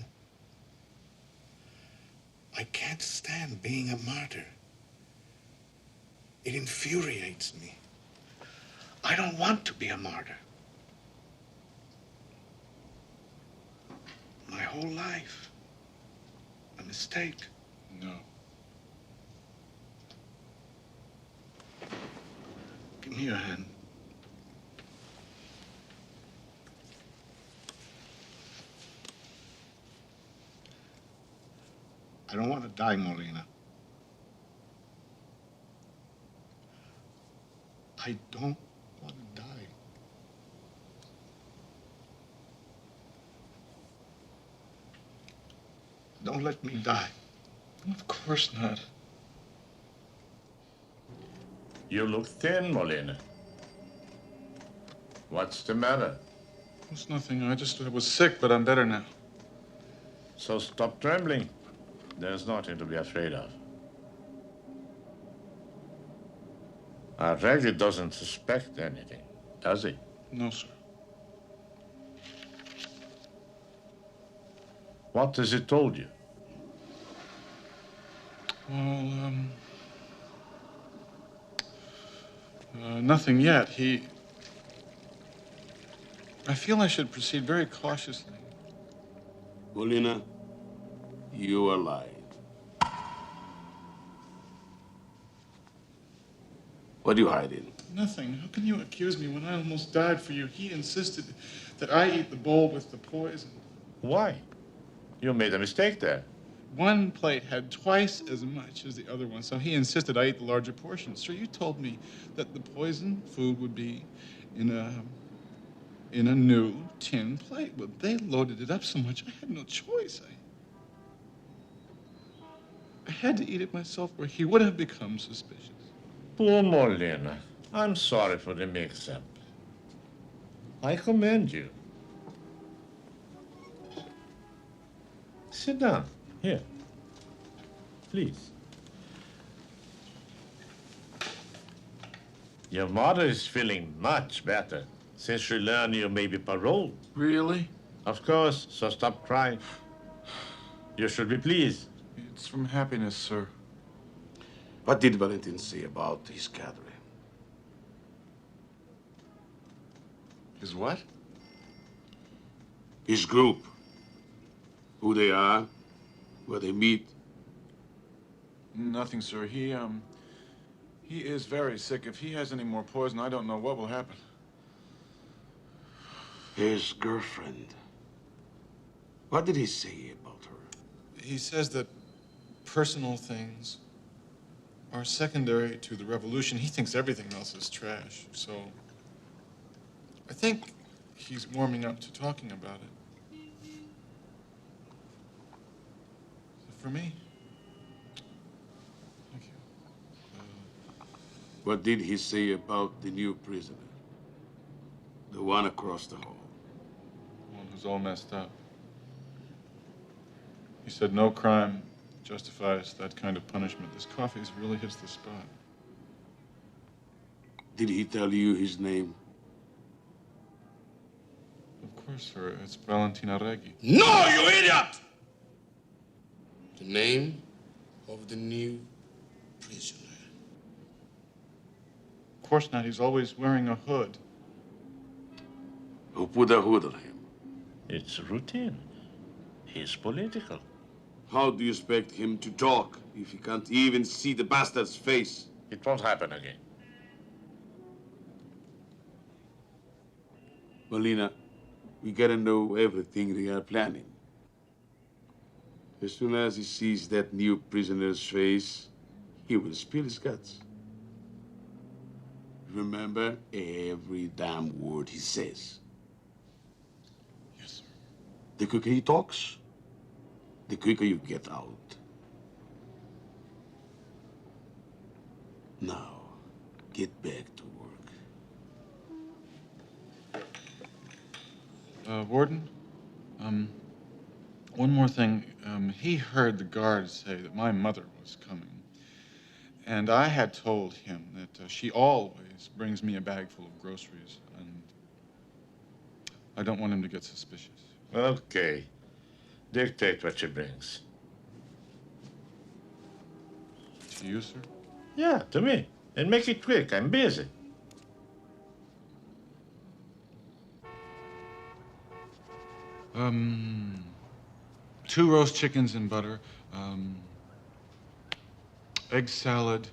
I can't stand being a martyr. It infuriates me. I don't want to be a martyr. My whole life, a mistake. No. Give me your hand. I don't want to die, Molina. I don't want to die. Don't let me die. Of course not. You look thin, Molina. What's the matter? It's nothing. I was sick, but I'm better now. So stop trembling. There's nothing to be afraid of. Reggie doesn't suspect anything, does he? No, sir. What has he told you? Well, nothing yet. I feel I should proceed very cautiously. Molina, you are lying. What are you hiding? Nothing. How can you accuse me when I almost died for you? He insisted that I eat the bowl with the poison. Why? You made a mistake there. One plate had twice as much as the other one, so he insisted I eat the larger portion. Sir, you told me that the poison food would be in a new tin plate. But they loaded it up so much, I had no choice. I had to eat it myself, or he would have become suspicious. Poor Molina. I'm sorry for the mix-up. I commend you. Sit down. Here. Please. Your mother is feeling much better since she learned you may be paroled. Really? Of course, so stop crying. You should be pleased. It's from happiness, sir. What did Valentin say about his cadre? His what? His group. Who they are, where they meet. Nothing, sir. He is very sick. If he has any more poison, I don't know what will happen. His girlfriend. What did he say about her? He says that personal things are secondary to the revolution. He thinks everything else is trash. So I think he's warming up to talking about it. For me? Thank you. What did he say about the new prisoner? The one across the hall. The one who's all messed up. He said no crime justifies that kind of punishment. This coffee really hits the spot. Did he tell you his name? Of course, sir. It's Valentina Reggi. No, you idiot! The name of the new prisoner. Of course not. He's always wearing a hood. Who put a hood on him? It's routine. He's political. How do you expect him to talk if he can't even see the bastard's face? It won't happen again. Molina, we gotta know everything they are planning. As soon as he sees that new prisoner's face, he will spill his guts. Remember every damn word he says. Yes, sir. The quicker he talks, the quicker you get out. Now, get back to work. Warden, one more thing. He heard the guards say that my mother was coming. And I had told him that she always brings me a bag full of groceries, and I don't want him to get suspicious. Okay. Dictate what she brings. To you, sir? Yeah, to me. And make it quick. I'm busy. Two roast chickens in butter, egg salad,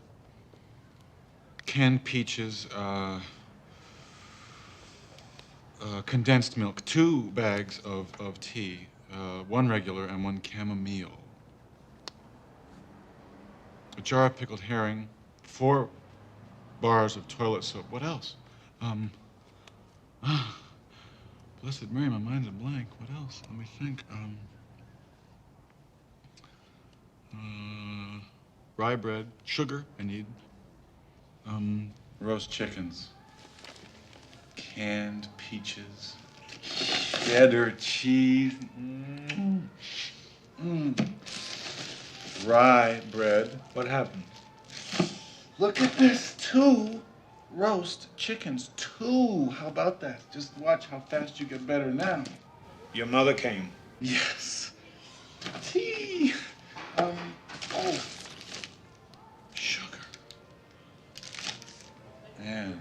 canned peaches, condensed milk, 2 bags of tea, 1 regular and 1 chamomile, a jar of pickled herring, 4 bars of toilet soap. What else? Blessed Mary, my mind's a blank. What else? Let me think. Rye bread, sugar, I need. Roast chickens, canned peaches, cheddar cheese, rye bread. What happened? Look at this, 2 roast chickens, 2. How about that? Just watch how fast you get better now. Your mother came. Yes. Tea. Sugar. And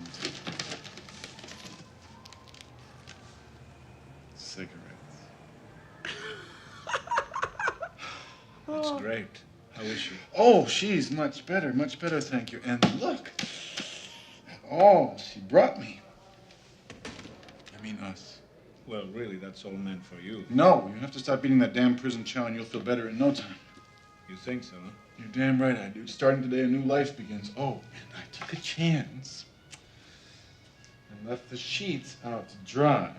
cigarettes. That's great. How is she? Oh, she's much better, thank you. And look at all she brought me. I mean us. Well, really, that's all meant for you. No, you have to stop eating that damn prison chow and you'll feel better in no time. You think so, huh? You're damn right I do. Starting today, a new life begins. Oh, and I took a chance and left the sheets out to dry,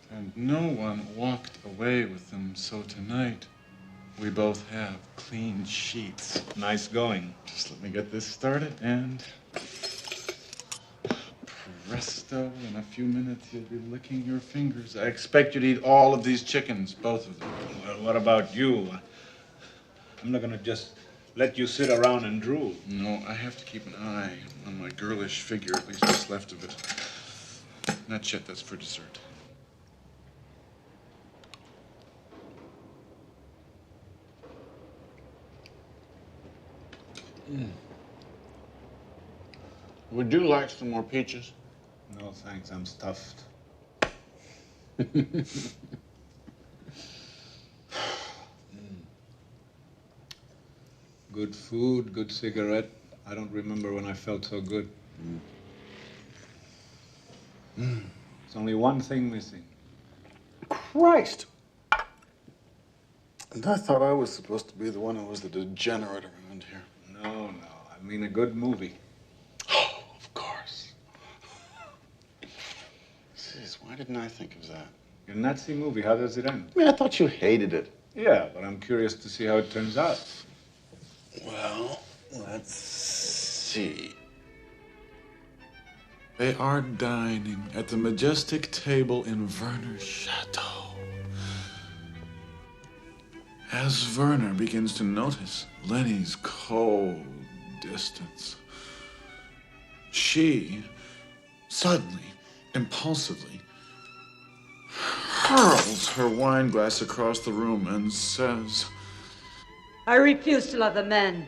and no one walked away with them. So tonight, we both have clean sheets. Nice going. Just let me get this started, and presto, in a few minutes you'll be licking your fingers. I expect you to eat all of these chickens, both of them. Well, what about you? I'm not gonna just let you sit around and drool. No, I have to keep an eye on my girlish figure, at least what's left of it. Not yet, that's for dessert. Would you like some more peaches? No, thanks. I'm stuffed. Good food, good cigarette. I don't remember when I felt so good. There's only one thing missing. Christ! And I thought I was supposed to be the one who was the degenerate around here. No. I mean a good movie. Oh, of course. Jeez, why didn't I think of that? Your Nazi movie, how does it end? I mean, I thought you hated it. Yeah, but I'm curious to see how it turns out. Well, let's see. They are dining at the majestic table in Werner's chateau. As Werner begins to notice Lenny's cold distance, she suddenly, impulsively, hurls her wine glass across the room and says, I refuse to love a man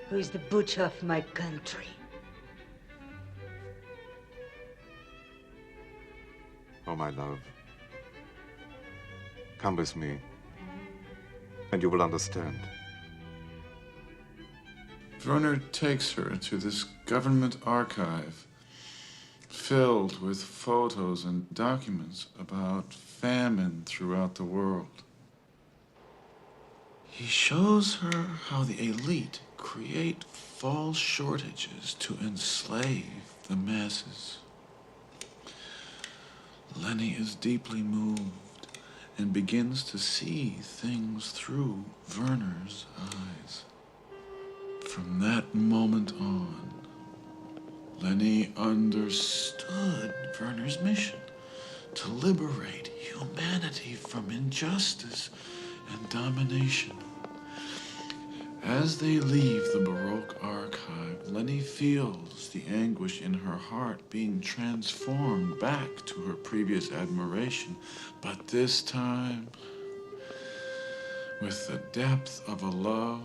who is the butcher of my country. Oh, my love. Come with me, and you will understand. Werner takes her to this government archive filled with photos and documents about famine throughout the world. He shows her how the elite create false shortages to enslave the masses. Lenny is deeply moved and begins to see things through Werner's eyes. From that moment on, Lenny understood Werner's mission to liberate humanity. humanity from injustice and domination. As they leave the Baroque archive, Lenny feels the anguish in her heart being transformed back to her previous admiration, but this time with the depth of a love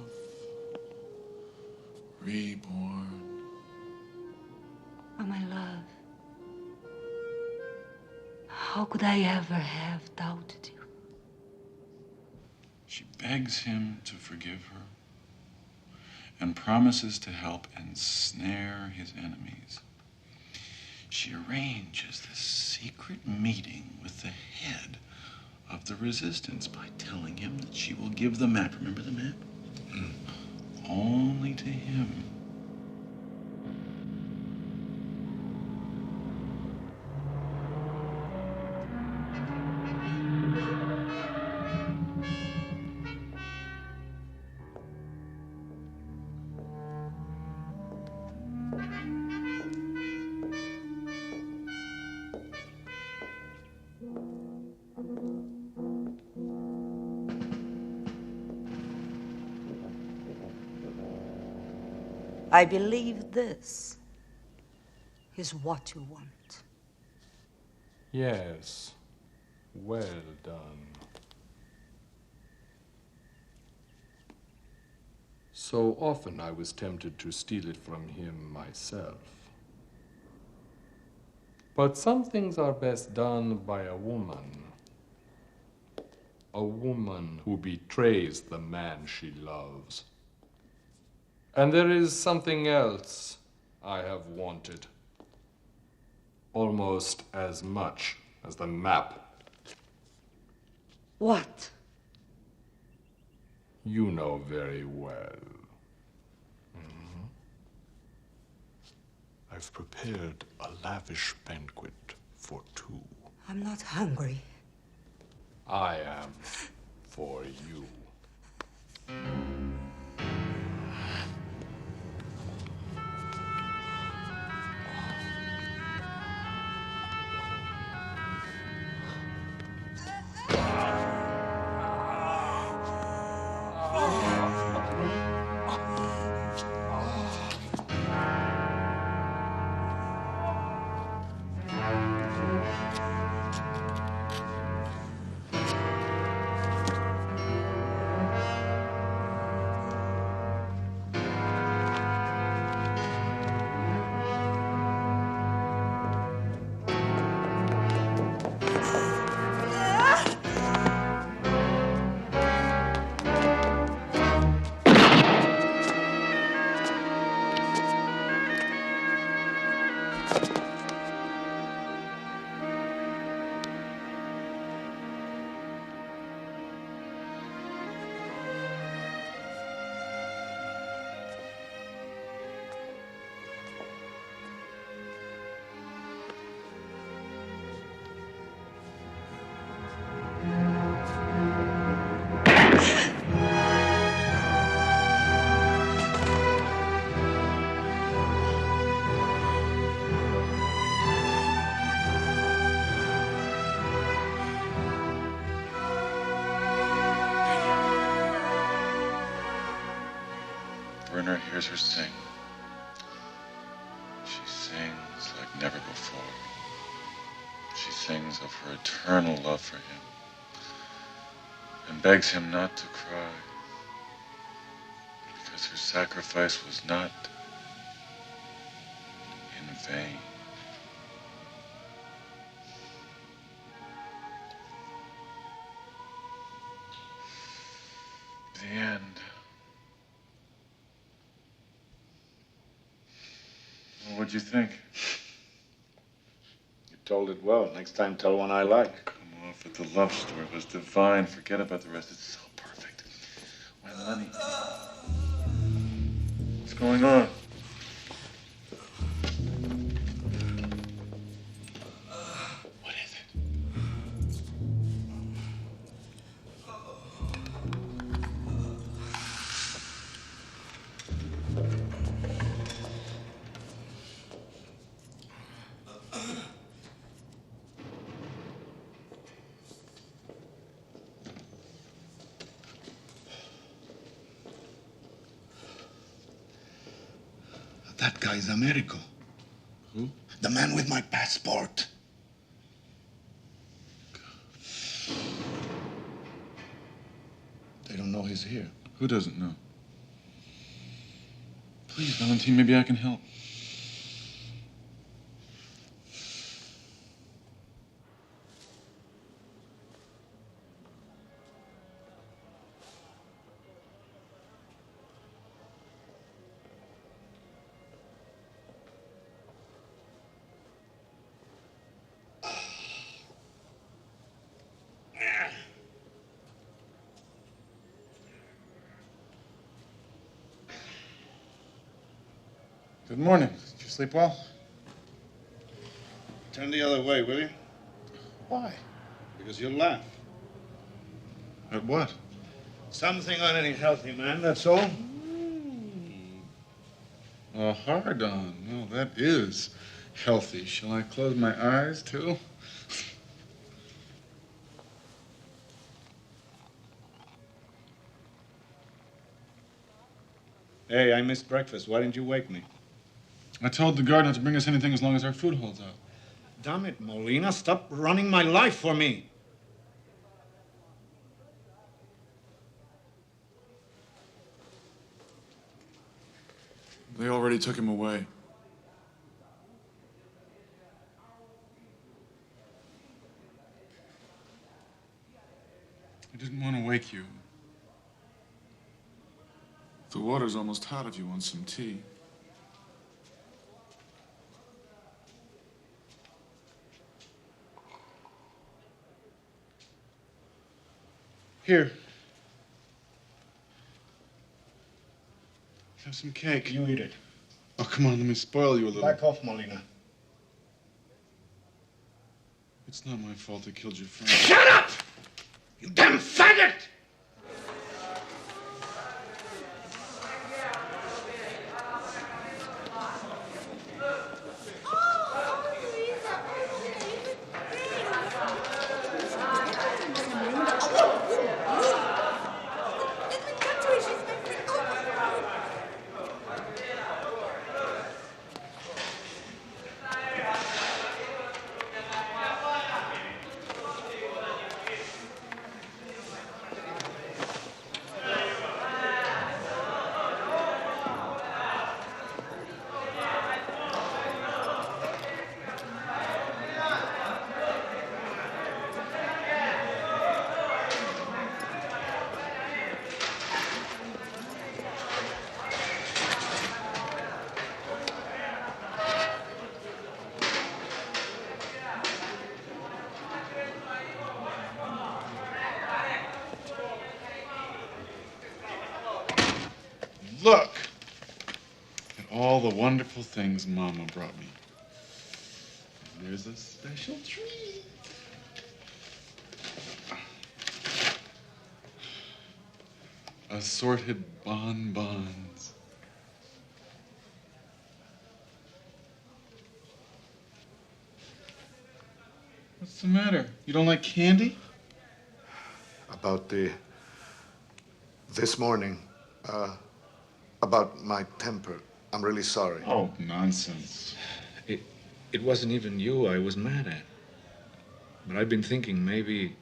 reborn. Oh, my love, how could I ever have doubted you? She begs him to forgive her and promises to help ensnare his enemies. She arranges this secret meeting with the head of the resistance by telling him that she will give the map. Remember the map? Only to him. I believe this is what you want. Yes, well done. So often I was tempted to steal it from him myself. But some things are best done by a woman. A woman who betrays the man she loves. And there is something else I have wanted. Almost as much as the map. What? You know very well. I've prepared a lavish banquet for two. I'm not hungry. I am for you. Werner hears her sing. She sings like never before. She sings of her eternal love for him and begs him not to cry because her sacrifice was not in vain. The end. Well, what'd you think? You told it well. Next time, tell one I like. Come off with the love story. It was divine. Forget about the rest. It's so perfect. Why, Lenny? What's going on? What is it? That guy's Americo. Who? The man with my passport. They don't know he's here. Who doesn't know? Please, Valentine, maybe I can help. Good morning. Did you sleep well? Turn the other way, will you? Why? Because you'll laugh. At what? Something on any healthy man, that's all. A hard on. No, that is healthy. Shall I close my eyes, too? Hey, I missed breakfast. Why didn't you wake me? I told the guard not to bring us anything as long as our food holds out. Damn it, Molina. Stop running my life for me. They already took him away. I didn't want to wake you. The water's almost hot if you want some tea. Here. Have some cake. You eat it. Oh, come on, let me spoil you a little. Back off, Molina. It's not my fault I killed your friend. Shut up! You damn faggot! Look at all the wonderful things Mama brought me. And there's a special treat. Assorted bonbons. What's the matter? You don't like candy? About this morning, about my temper. I'm really sorry. Oh, nonsense. It wasn't even you I was mad at. But I've been thinking maybe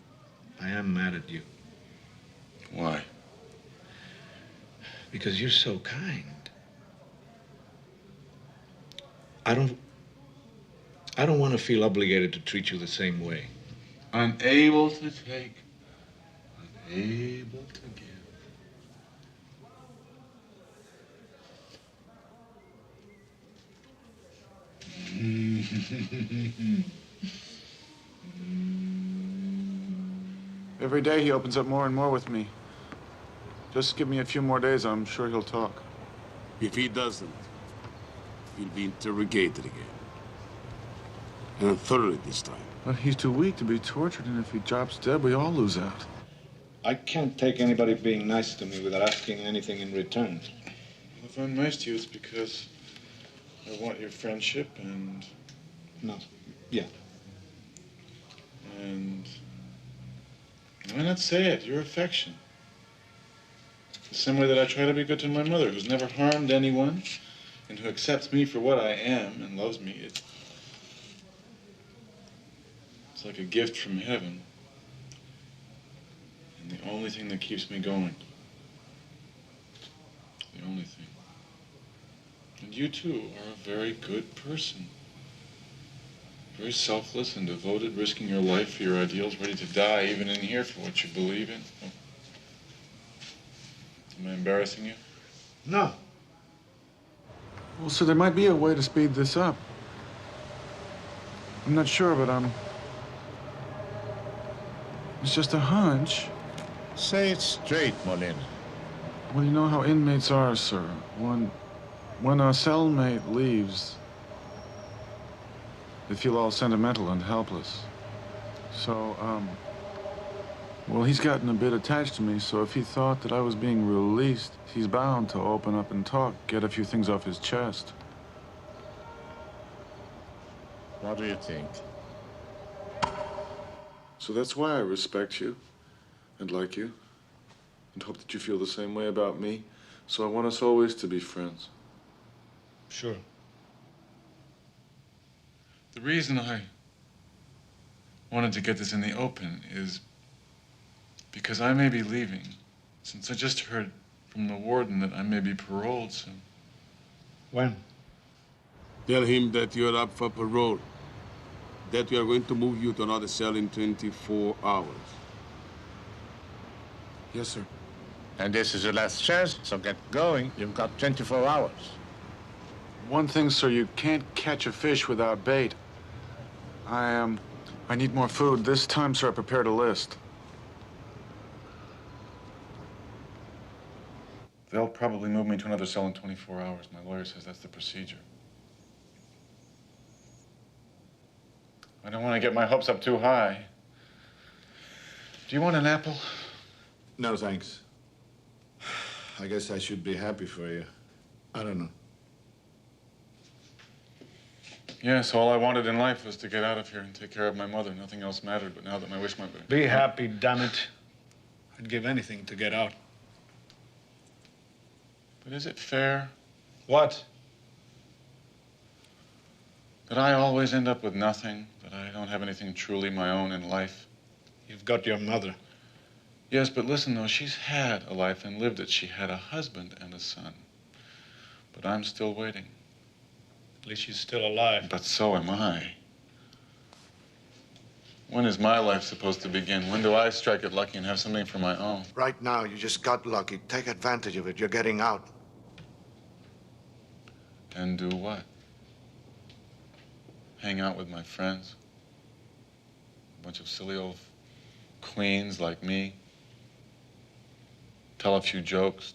I am mad at you. Why? Because you're so kind. I don't want to feel obligated to treat you the same way. Unable to take, unable to give. Every day he opens up more and more with me. Just give me a few more days, I'm sure he'll talk. If he doesn't, he'll be interrogated again. And thoroughly this time. But he's too weak to be tortured, and if he drops dead, we all lose out. I can't take anybody being nice to me without asking anything in return. Well, if I'm nice to you, it's because I want your friendship and... No. Yeah. And... why not say it? Your affection. The same way that I try to be good to my mother, who's never harmed anyone and who accepts me for what I am and loves me, it's like a gift from heaven. And the only thing that keeps me going. The only thing. And you too are a very good person. Very selfless and devoted, risking your life for your ideals, ready to die even in here for what you believe in. Oh. Am I embarrassing you? No. Well, sir, there might be a way to speed this up. I'm not sure, but it's just a hunch. Say it straight, Molina. Well, you know how inmates are, sir. When a cellmate leaves, they feel all sentimental and helpless. So, well, he's gotten a bit attached to me, so if he thought that I was being released, he's bound to open up and talk, get a few things off his chest. What do you think? So that's why I respect you and like you and hope that you feel the same way about me. So I want us always to be friends. Sure. The reason I wanted to get this in the open is because I may be leaving, since I just heard from the warden that I may be paroled soon. When? Tell him that you're up for parole. That we are going to move you to another cell in 24 hours. Yes, sir. And this is your last chance, so get going. You've got 24 hours. One thing, sir, you can't catch a fish without bait. I need more food. This time, sir, I prepared a list. They'll probably move me to another cell in 24 hours. My lawyer says that's the procedure. I don't want to get my hopes up too high. Do you want an apple? No, thanks. I guess I should be happy for you. I don't know. Yes, all I wanted in life was to get out of here and take care of my mother. Nothing else mattered, but now that my wish might be... Be happy, damn it. I'd give anything to get out. But is it fair? What? That I always end up with nothing? That I don't have anything truly my own in life? You've got your mother. Yes, but listen, though, she's had a life and lived it. She had a husband and a son. But I'm still waiting. At least she's still alive. But so am I. When is my life supposed to begin? When do I strike it lucky and have something for my own? Right now, you just got lucky. Take advantage of it. You're getting out. And do what? Hang out with my friends? A bunch of silly old queens like me? Tell a few jokes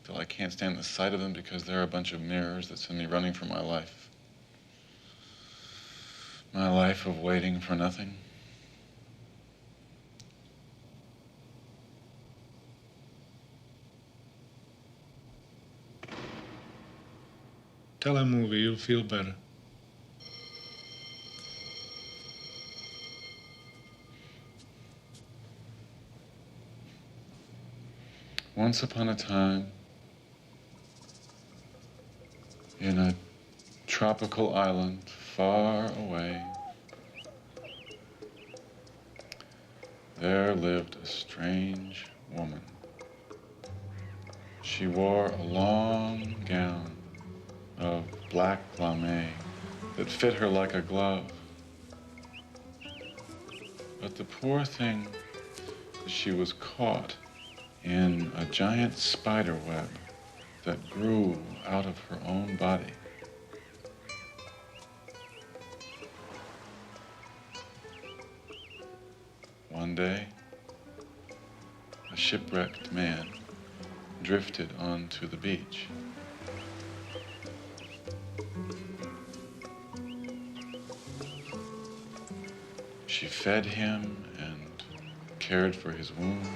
till I can't stand the sight of them because they're a bunch of mirrors that send me running for my life. My life of waiting for nothing. Tell a movie, you'll feel better. Once upon a time, in a tropical island far away, there lived a strange woman. She wore a long gown of black lame that fit her like a glove. But the poor thing, she was caught in a giant spider web that grew out of her own body. One day, a shipwrecked man drifted onto the beach. She fed him and cared for his wounds.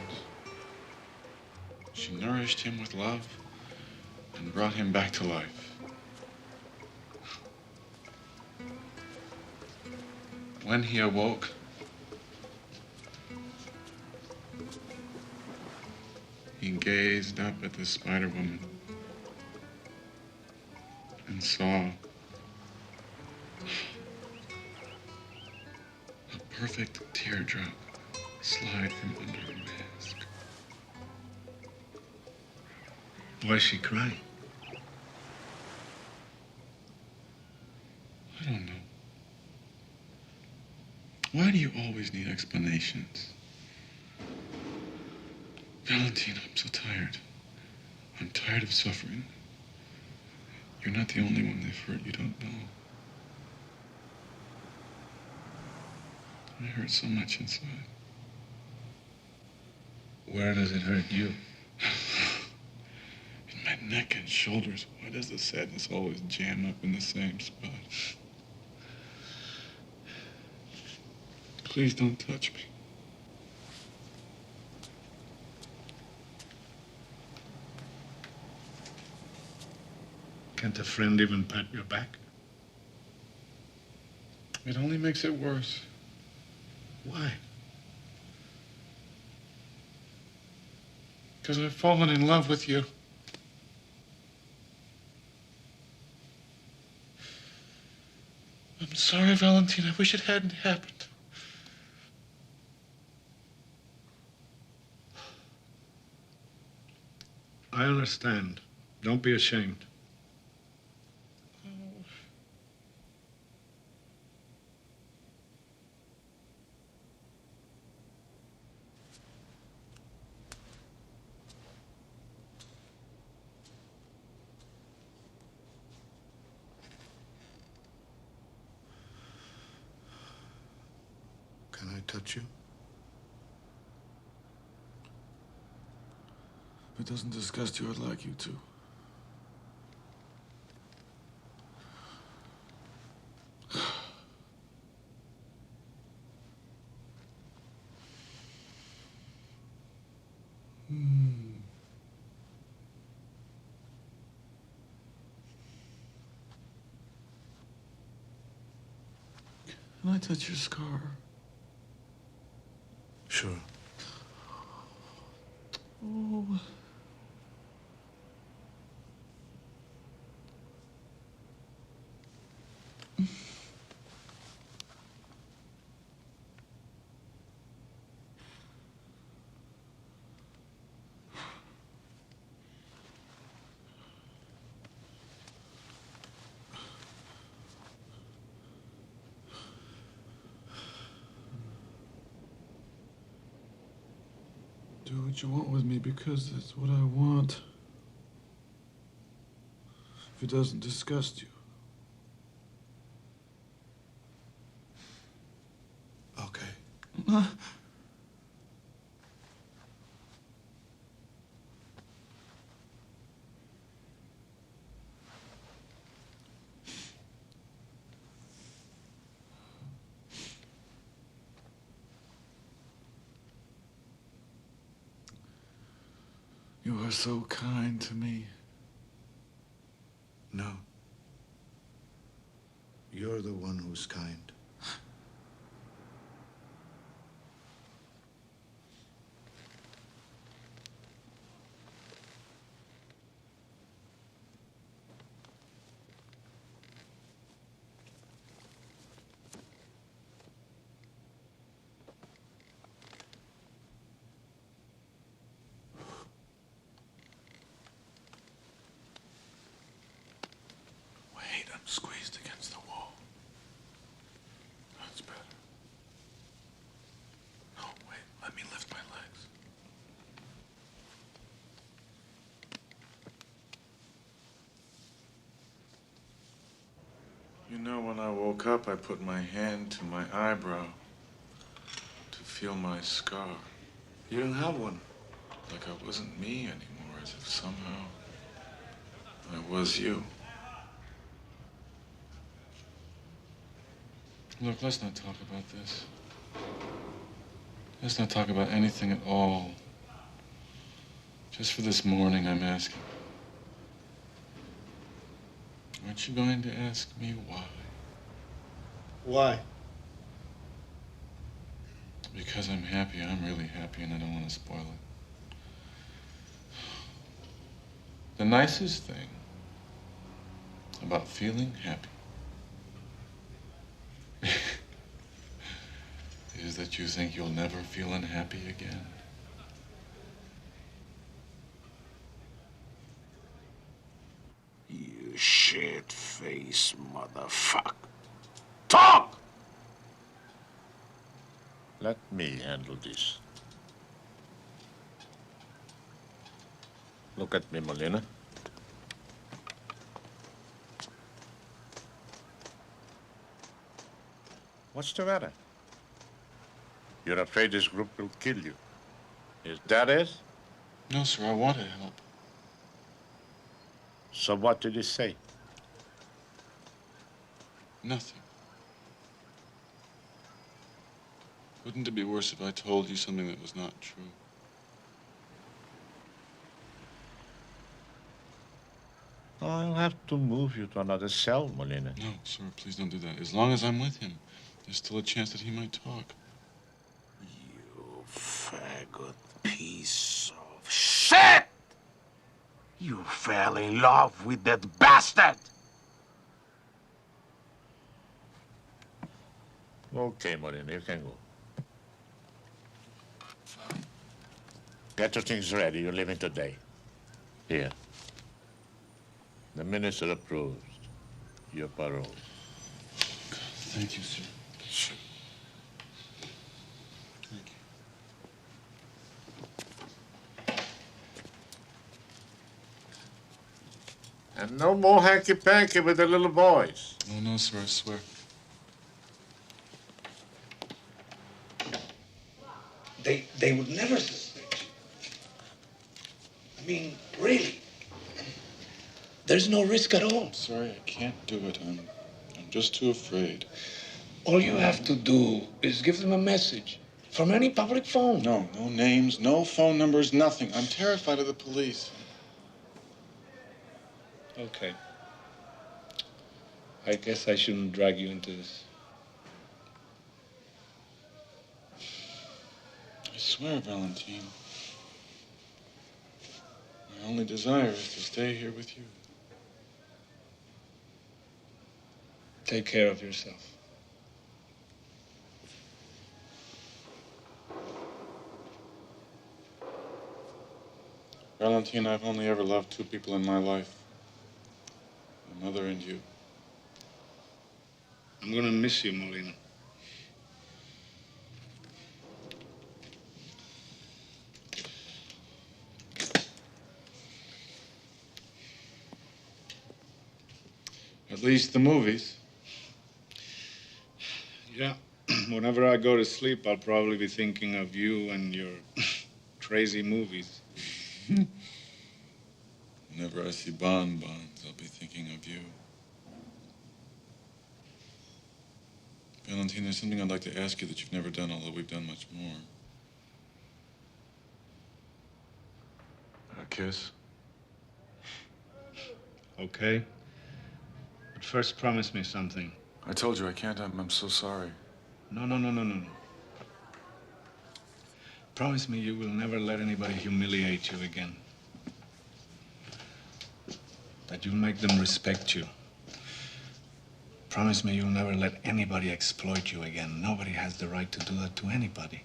She nourished him with love and brought him back to life. When he awoke, he gazed up at the Spider-Woman and and saw a perfect teardrop slide from under her mask. Why is she crying? I don't know. Why do you always need explanations? Valentine, I'm so tired. I'm tired of suffering. You're not the only one they've hurt you don't know. I hurt so much inside. Where does it hurt you? In my neck and shoulders. Why does the sadness always jam up in the same spot? Please don't touch me. Can't a friend even pat your back? It only makes it worse. Why? Because I've fallen in love with you. I'm sorry, Valentine. I wish it hadn't happened. I understand. Don't be ashamed. Can I touch you? If it doesn't disgust you, I'd like you to. Can I touch your scar? Sure. Oh. Do what you want with me because that's what I want. If it doesn't disgust you. Okay. You are so kind to me. No. You're the one who's kind. Squeezed against the wall. That's better. No, wait, let me lift my legs. You know, when I woke up, I put my hand to my eyebrow to feel my scar. You didn't have one. Like I wasn't me anymore, as if somehow I was you. Look, let's not talk about this. Let's not talk about anything at all. Just for this morning, I'm asking. Aren't you going to ask me why? Why? Because I'm happy. I'm really happy, and I don't want to spoil it. The nicest thing About feeling happy. Is that you think you'll never feel unhappy again? You shit-faced motherfucker. Talk! Let me handle this. Look at me, Molina. What's the matter? You're afraid this group will kill you. Is that it? No, sir, I want to help. So what did he say? Nothing. Wouldn't it be worse if I told you something that was not true? I'll have to move you to another cell, Molina. No, sir, please don't do that. As long as I'm with him, there's still a chance that he might talk. You faggot piece of shit! You fell in love with that bastard! Okay, Molina, you can go. Get your things ready. You're leaving today. Here. The minister approves your parole. Thank you, sir. Sure. Thank you. And no more hanky-panky with the little boys. Oh, no, sir, I swear. They would never suspect you. I mean, really. There's no risk at all. Sorry, I can't do it. I'm just too afraid. All you have to do is give them a message from any public phone. No names, no phone numbers, nothing. I'm terrified of the police. Okay. I guess I shouldn't drag you into this. I swear, Valentine. My only desire is to stay here with you. Take care of yourself. Valentine, I've only ever loved two people in my life. My mother and you. I'm gonna miss you, Molina. At least the movies. Yeah. Whenever I go to sleep, I'll probably be thinking of you and your crazy movies. Whenever I see bonbons, I'll be thinking of you. Valentine, there's something I'd like to ask you that you've never done, although we've done much more. A kiss? Okay. But first promise me something. I told you I can't. I'm so sorry. No. Promise me you will never let anybody humiliate you again. That you'll make them respect you. Promise me you'll never let anybody exploit you again. Nobody has the right to do that to anybody.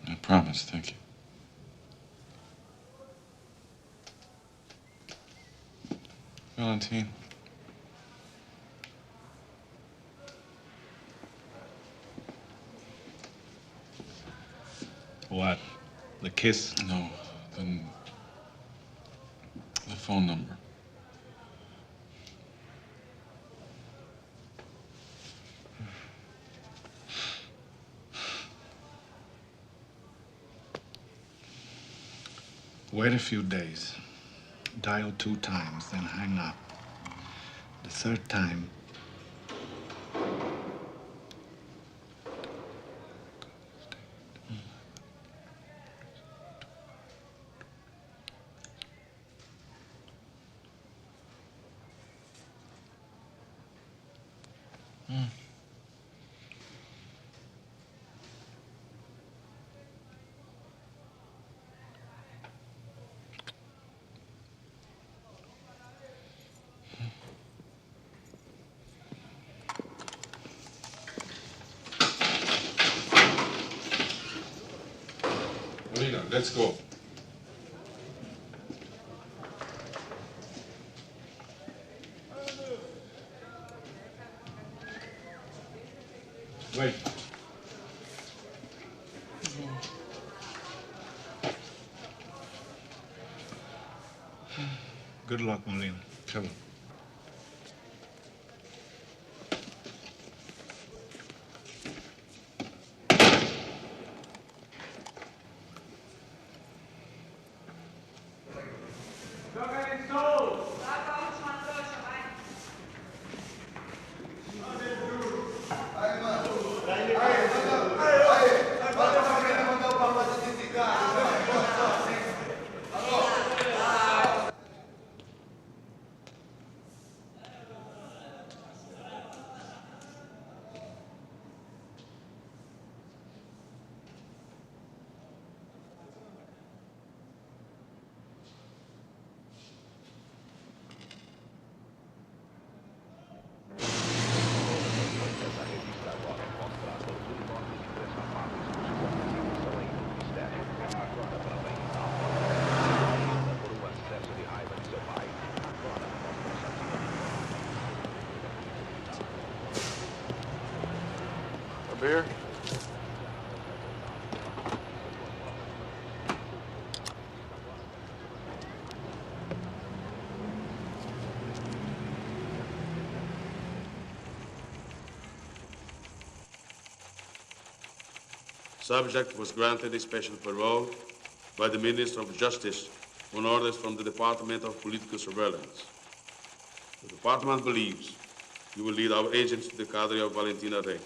I promise, thank you. Valentine. What? The kiss? No, the phone number. Wait a few days. Dial 2 times, then hang up. The third time, Let's go. Wait. Good luck, Molina. Come on. Beer? Subject was granted a special parole by the Minister of Justice on orders from the Department of Political Surveillance. The department believes you will lead our agents to the cadre of Valentina Rey.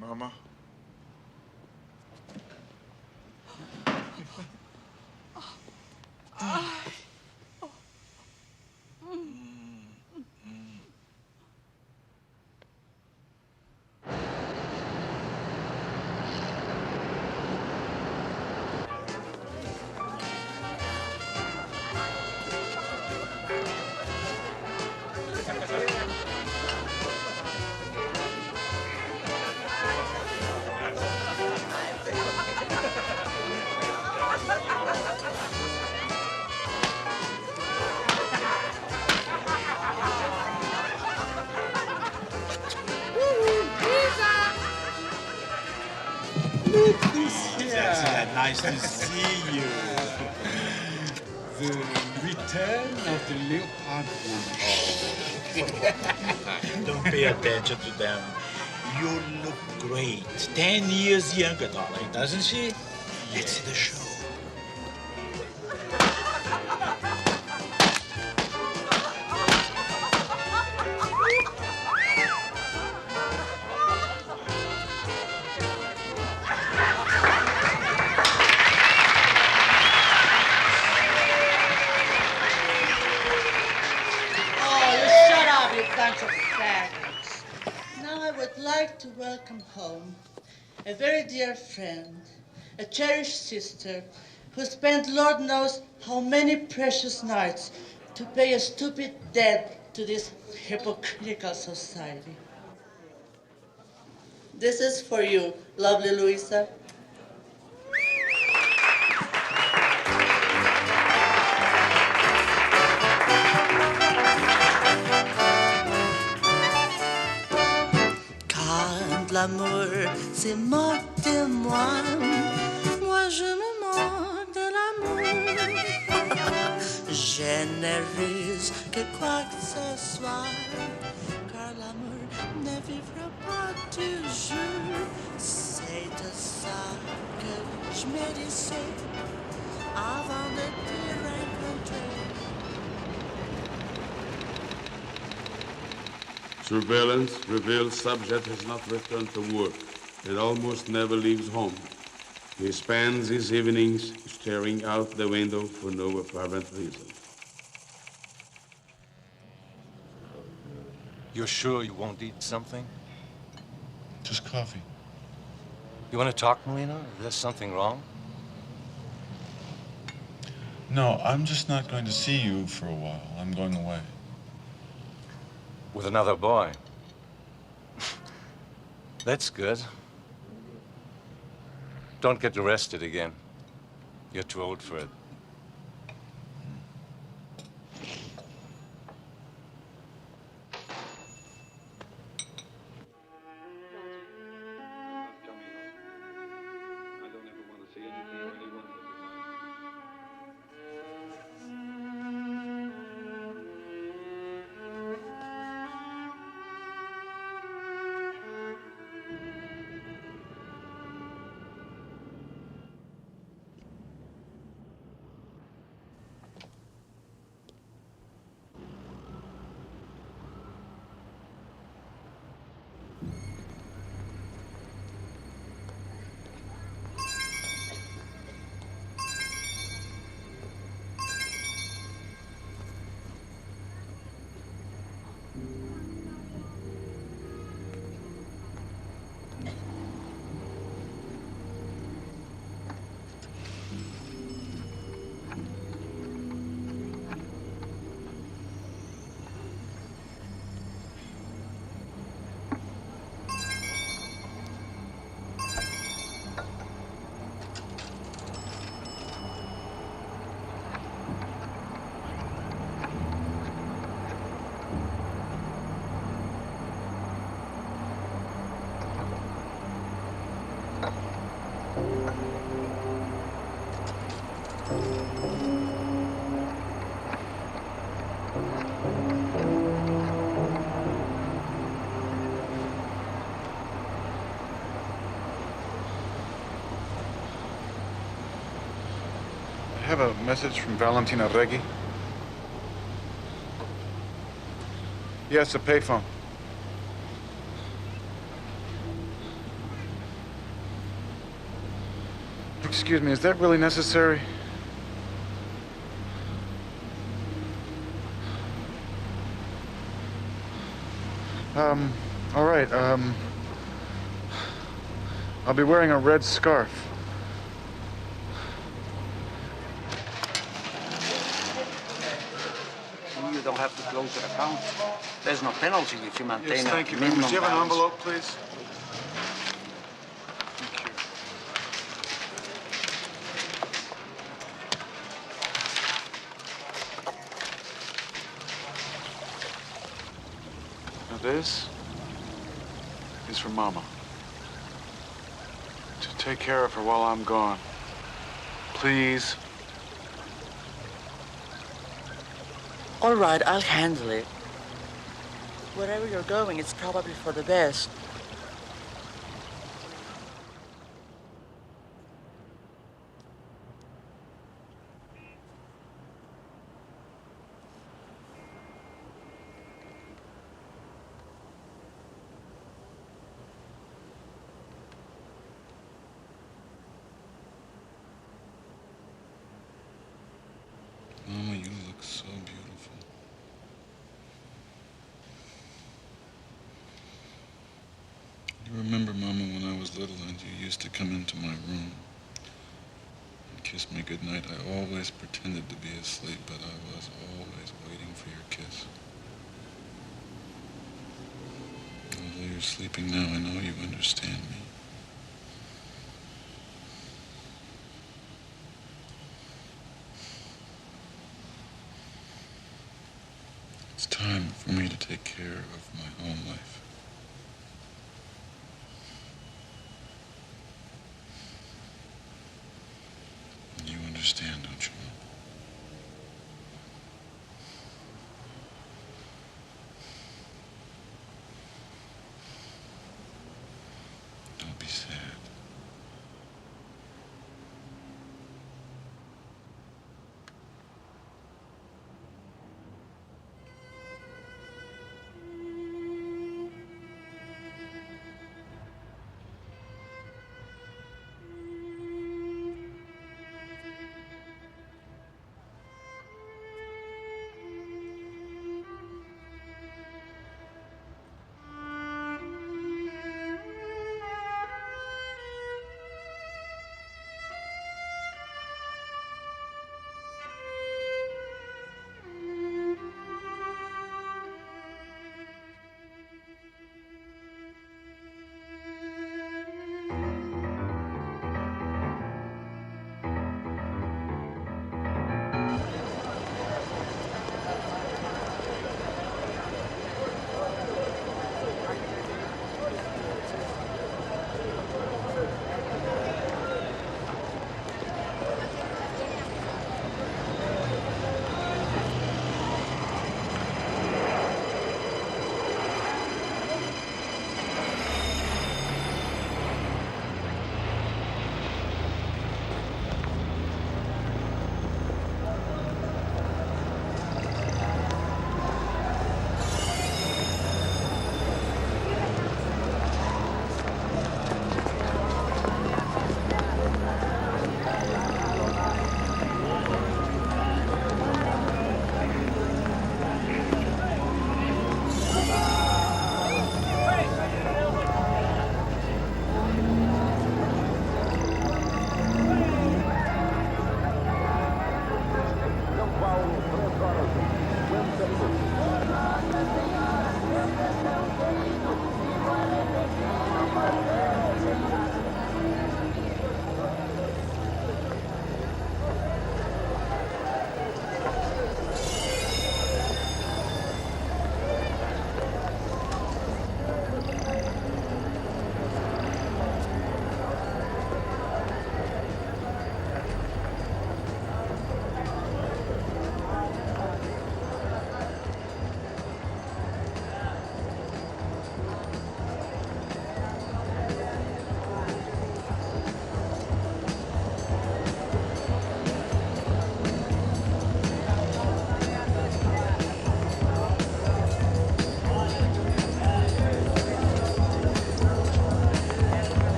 Mama? Nice to see you. The return of the leopard woman. Don't pay attention to them. You look great. 10 years younger, darling, doesn't she? Let's see the show. To welcome home a very dear friend, a cherished sister, who spent Lord knows how many precious nights to pay a stupid debt to this hypocritical society. This is for you, lovely Louisa. L'amour, c'est moque de moi. Moi, je me moque de l'amour. Je ne risque quoi que ce soit, car l'amour ne vivra pas toujours. C'est de ça que je me disais avant de te rencontrer. Surveillance reveals subject has not returned to work. It almost never leaves home. He spends his evenings staring out the window for no apparent reason. You're sure you won't eat something? Just coffee. You want to talk, Melina? Is there something wrong? No, I'm just not going to see you for a while. I'm going away. With another boy? That's good. Don't get arrested again. You're too old for it. I have a message from Valentina Reggi. Yes, a payphone. Excuse me, is that really necessary? All right, I'll be wearing a red scarf. You don't have to close your account. There's no penalty if you maintain Yes, thank you. a minimum Do you have an balance. envelope, please? Now this is for Mama. To take care of her while I'm gone. Please. All right, I'll handle it. Wherever you're going, it's probably for the best. Mama, you look so beautiful. You remember, Mama, when I was little and you used to come into my room and kiss me goodnight? I always pretended to be asleep, but I was always waiting for your kiss. Although you're sleeping now, I know you understand me. It's time for me to take care of my home life. You understand, don't you?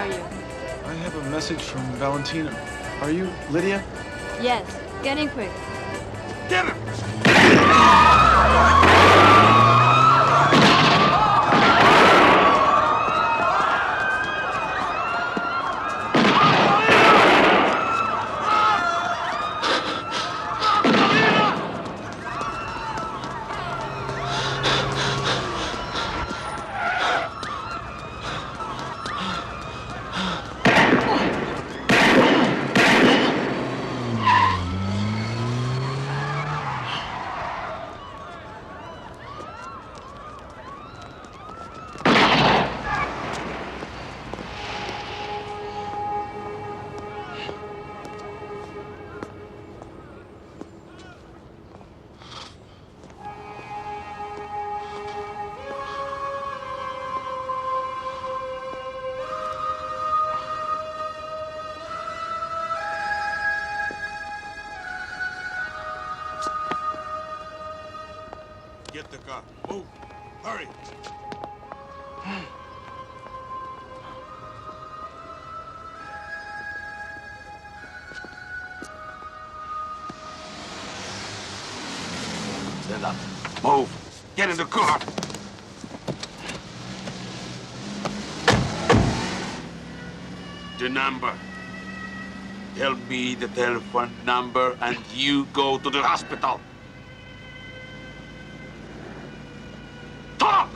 are you? I have a message from Valentina. Are you Lydia? Yes. Get in quick. Get him! Get the car. Move. Hurry. Stand up. Move. Get in the car. The number. Tell me the telephone number and you go to the hospital. Talk!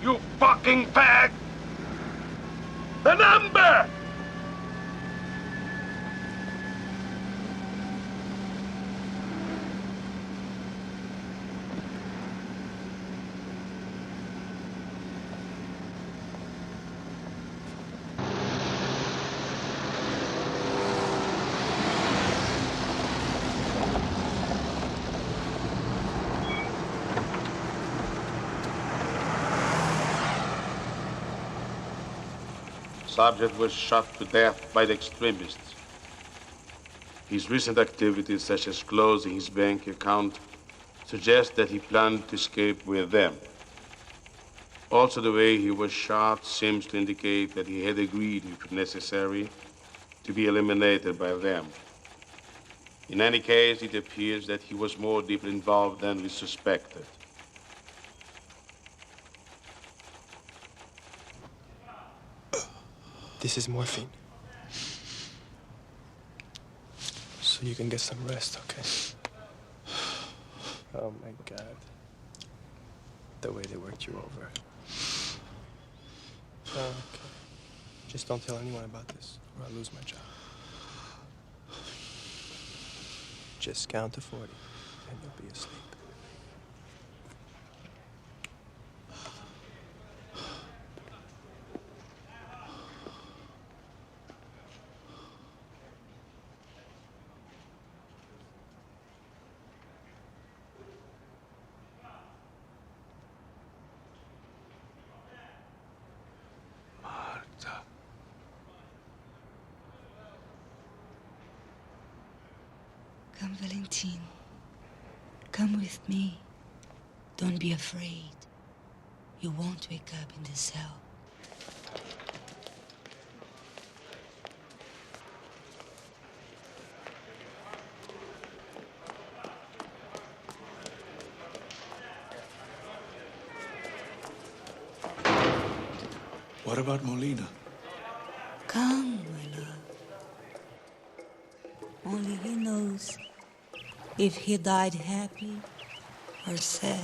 You fucking bag! The number! Subject was shot to death by the extremists. His recent activities, such as closing his bank account, suggest that he planned to escape with them. Also, the way he was shot seems to indicate that he had agreed, if necessary, to be eliminated by them. In any case, it appears that he was more deeply involved than we suspected. This is morphine. So you can get some rest, okay? Oh my God. The way they worked you over. Oh, okay. Just don't tell anyone about this, or I'll lose my job. Just count to 40, and you'll be asleep. Come, Valentine. Come with me. Don't be afraid. You won't wake up in the cell. What about Molina? Come, my love. Only he knows if he died happy or sad.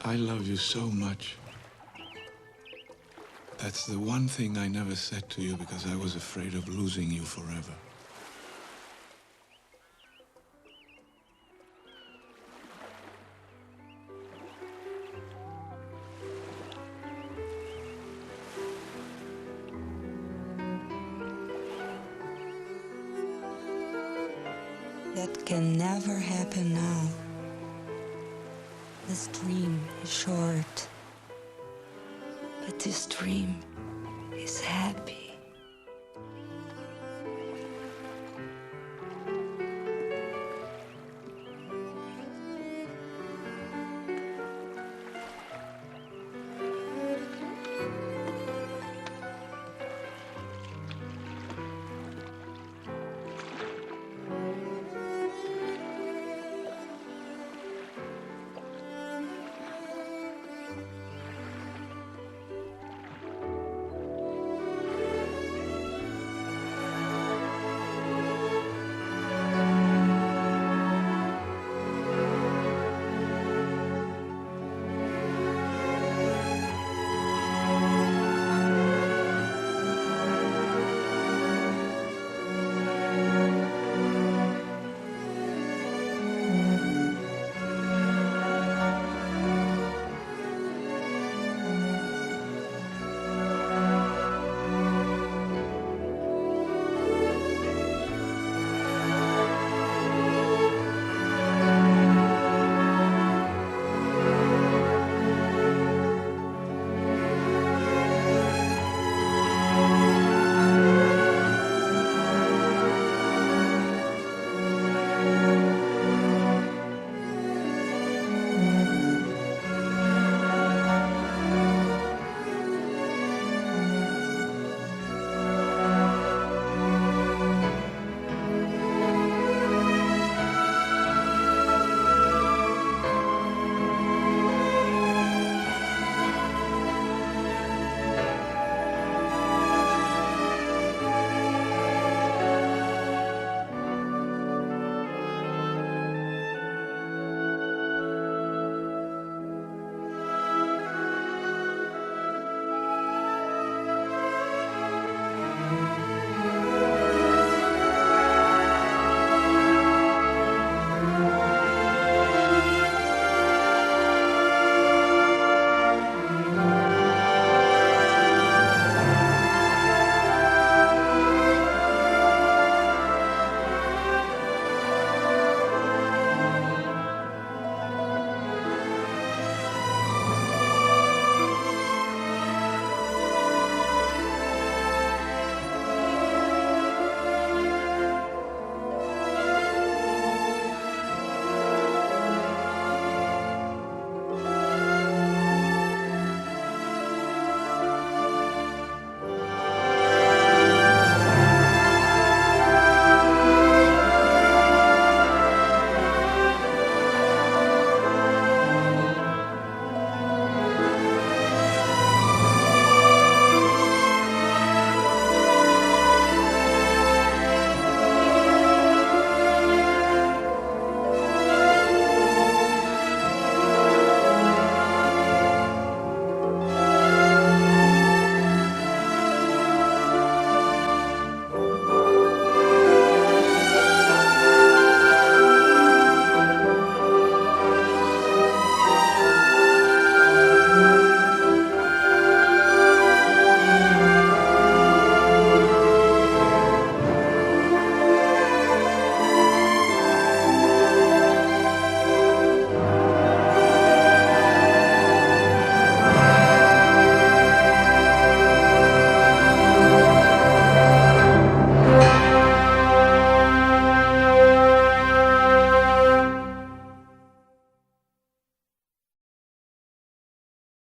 I love you so much. That's the one thing I never said to you because I was afraid of losing you forever. That can never happen now. This dream is short, but this dream is happy.